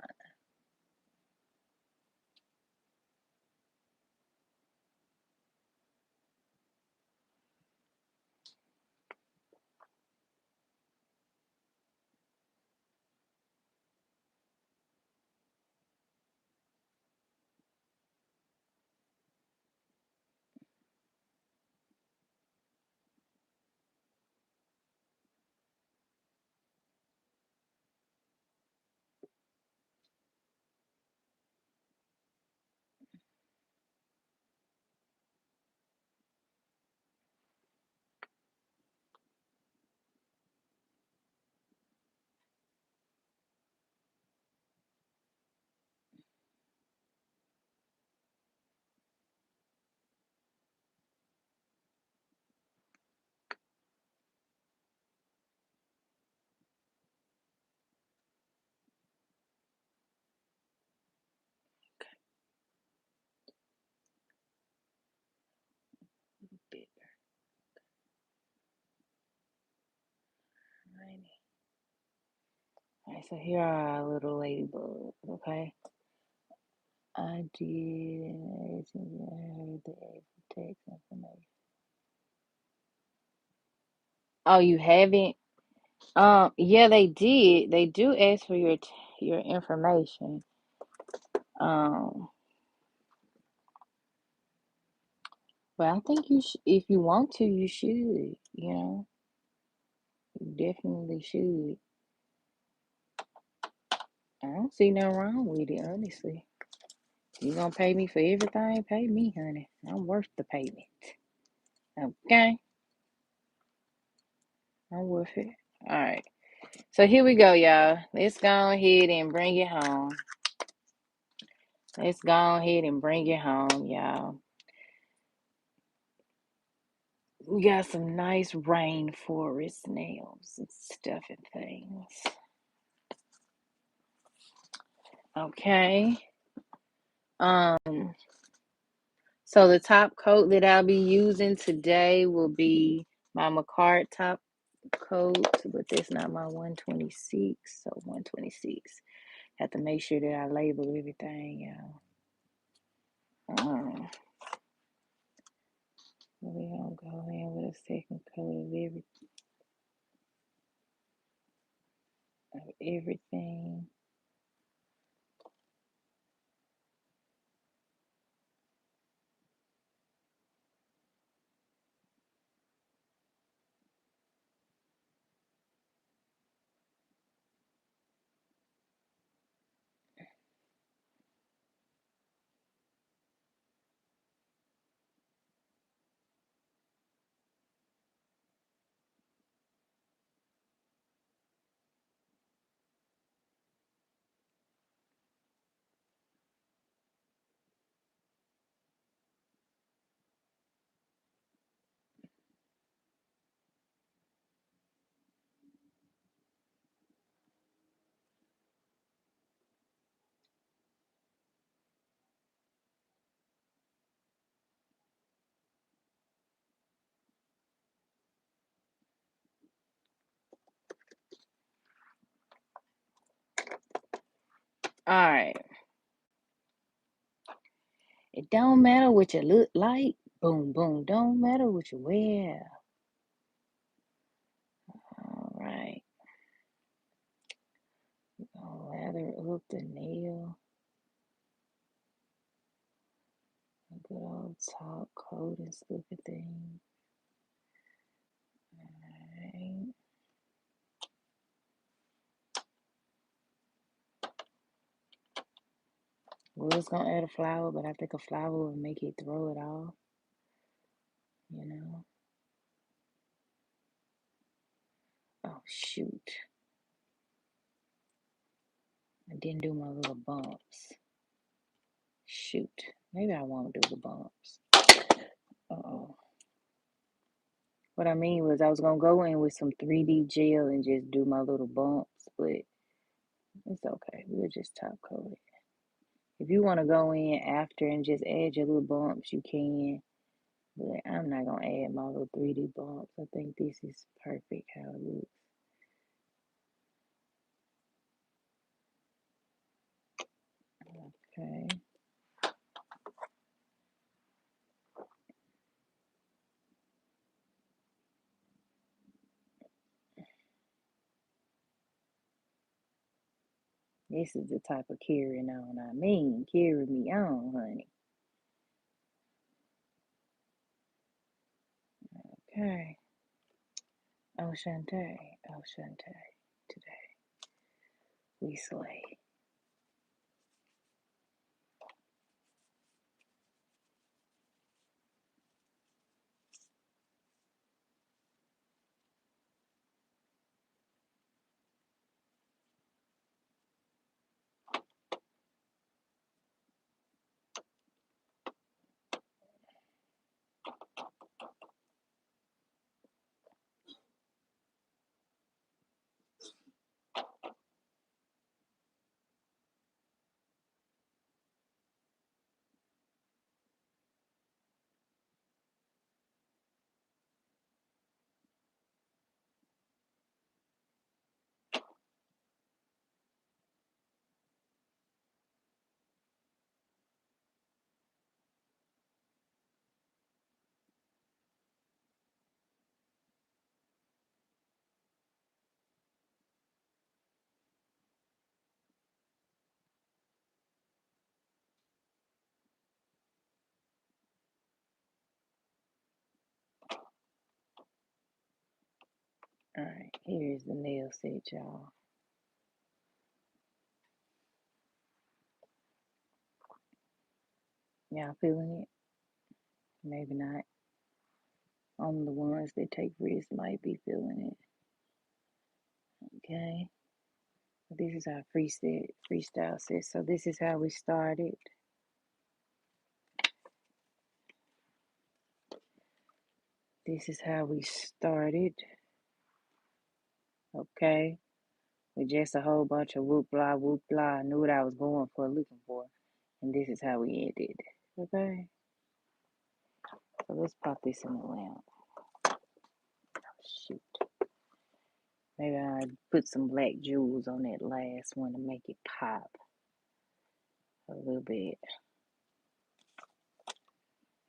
Bit tiny. Alright, so here are our little ladybugs, okay? I did everything I heard the text information. Oh, you haven't? Yeah, they did. They do ask for your information. Um, but I think if you want to, you should. You know, you definitely should. I don't see nothing wrong with it, honestly. You gonna pay me for everything? Pay me, honey. I'm worth the payment. Okay, I'm worth it. All right. So here we go, y'all. Let's go ahead and bring it home. Let's go ahead and bring it home, y'all. We got some nice rainforest nails and stuff and things. Okay. Um, so the top coat that I'll be using today will be my Macard top coat, but that's not my 126. So 126. Have to make sure that I label everything, y'all. We're gonna go in with a second coat of everything. All right. It don't matter what you look like. Boom, boom. Don't matter what you wear. All right. Lather up the nail. A good old top coat and stupid thing. All right. Was gonna add a flower, but I think a flower would make it throw it off. You know. Oh shoot! I didn't do my little bumps. Shoot. Maybe I won't do the bumps. Uh-oh. What I mean was I was gonna go in with some 3D gel and just do my little bumps, but it's okay. We'll just top coat it. If you want to go in after and just add your little bumps, you can. But I'm not gonna add my little 3D bumps. I think this is perfect how it looks. Okay. This is the type of carrying on I mean. Carry me on, honey. Okay. Oh, Shantae. Oh, Shantae. Today we slay. Alright, here's the nail set, y'all. Y'all feeling it? Maybe not. Only the ones that take risks might be feeling it. Okay. This is our freestyle set. So this is how we started. This is how we started. Okay. With just a whole bunch of whoop blah whoop blah. I knew what I was going for, looking for. And this is how we ended. Okay. So let's pop this in the lamp. Oh, shoot. Maybe I put some black jewels on that last one to make it pop a little bit.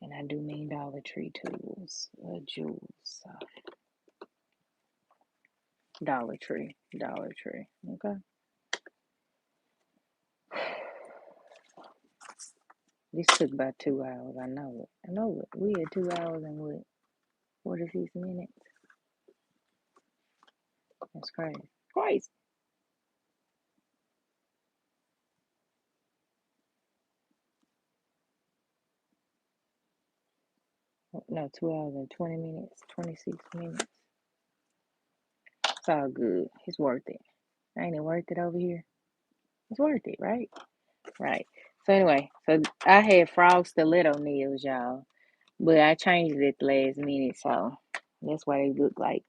And I do mean Dollar Tree tools, jewels. Dollar Tree, Dollar Tree. Okay. This took about 2 hours. I know it. I know it. We had 2 hours and what? 46 minutes. That's crazy. Crazy. No, 2 hours and 20 minutes, 26 minutes. It's all good. It's worth it. Ain't it worth it over here? It's worth it, right? Right. So anyway, so I had frog stiletto nails, y'all. But I changed it at the last minute, so that's why they look like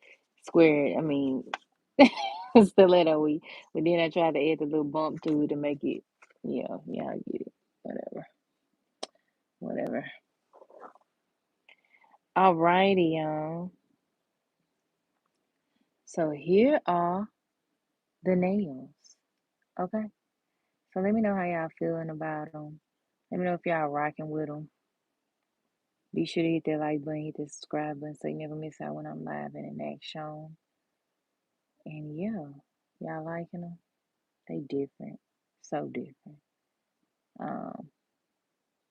square. I mean, stiletto-y. But then I tried to add the little bump to it to make it, yeah, I get it. Whatever, whatever. Alrighty, y'all. So here are the nails. Okay. So let me know how y'all feeling about them. Let me know if y'all rocking with them. Be sure to hit that like button, hit the subscribe button so you never miss out when I'm live and the next show. And yeah, y'all liking them? They different. So different. Um,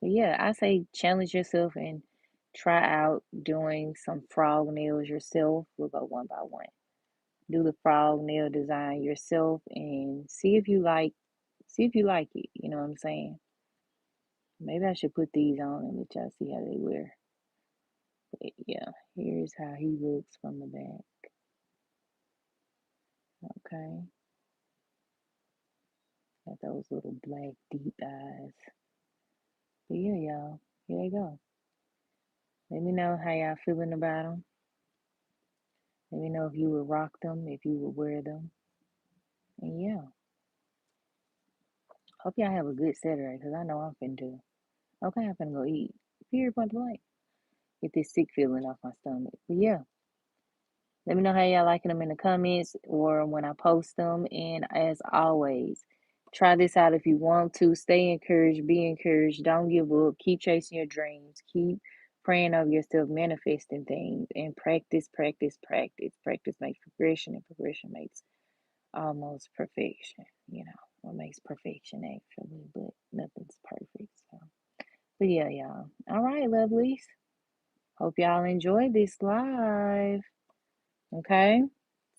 but yeah, I say challenge yourself and try out doing some frog nails yourself. We'll go one by one. Do the frog nail design yourself and see if you like it. You know what I'm saying? Maybe I should put these on and let y'all see how they wear. But yeah, here's how he looks from the back. Okay. Got those little black deep eyes. But yeah, y'all. Here they go. Let me know how y'all feeling about them. Let me know if you would rock them, if you would wear them. And yeah, hope y'all have a good Saturday because I know I'm finna do. Okay, I'm finna go eat. Period, point blank. Get this sick feeling off my stomach. But yeah, let me know how y'all liking them in the comments or when I post them. And as always, try this out if you want to. Stay encouraged, be encouraged. Don't give up. Keep chasing your dreams. Keep praying over yourself, manifesting things, and practice, practice, practice. Practice makes progression, and progression makes almost perfection. You know, what makes perfection actually, but nothing's perfect. So, but yeah, y'all. All right, lovelies. Hope y'all enjoyed this live. Okay.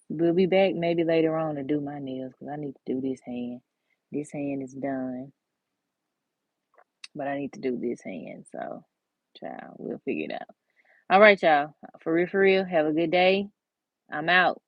We'll be back maybe later on to do my nails because I need to do this hand. This hand is done, but I need to do this hand. So, child, we'll figure it out. All right, y'all. For real, have a good day. I'm out.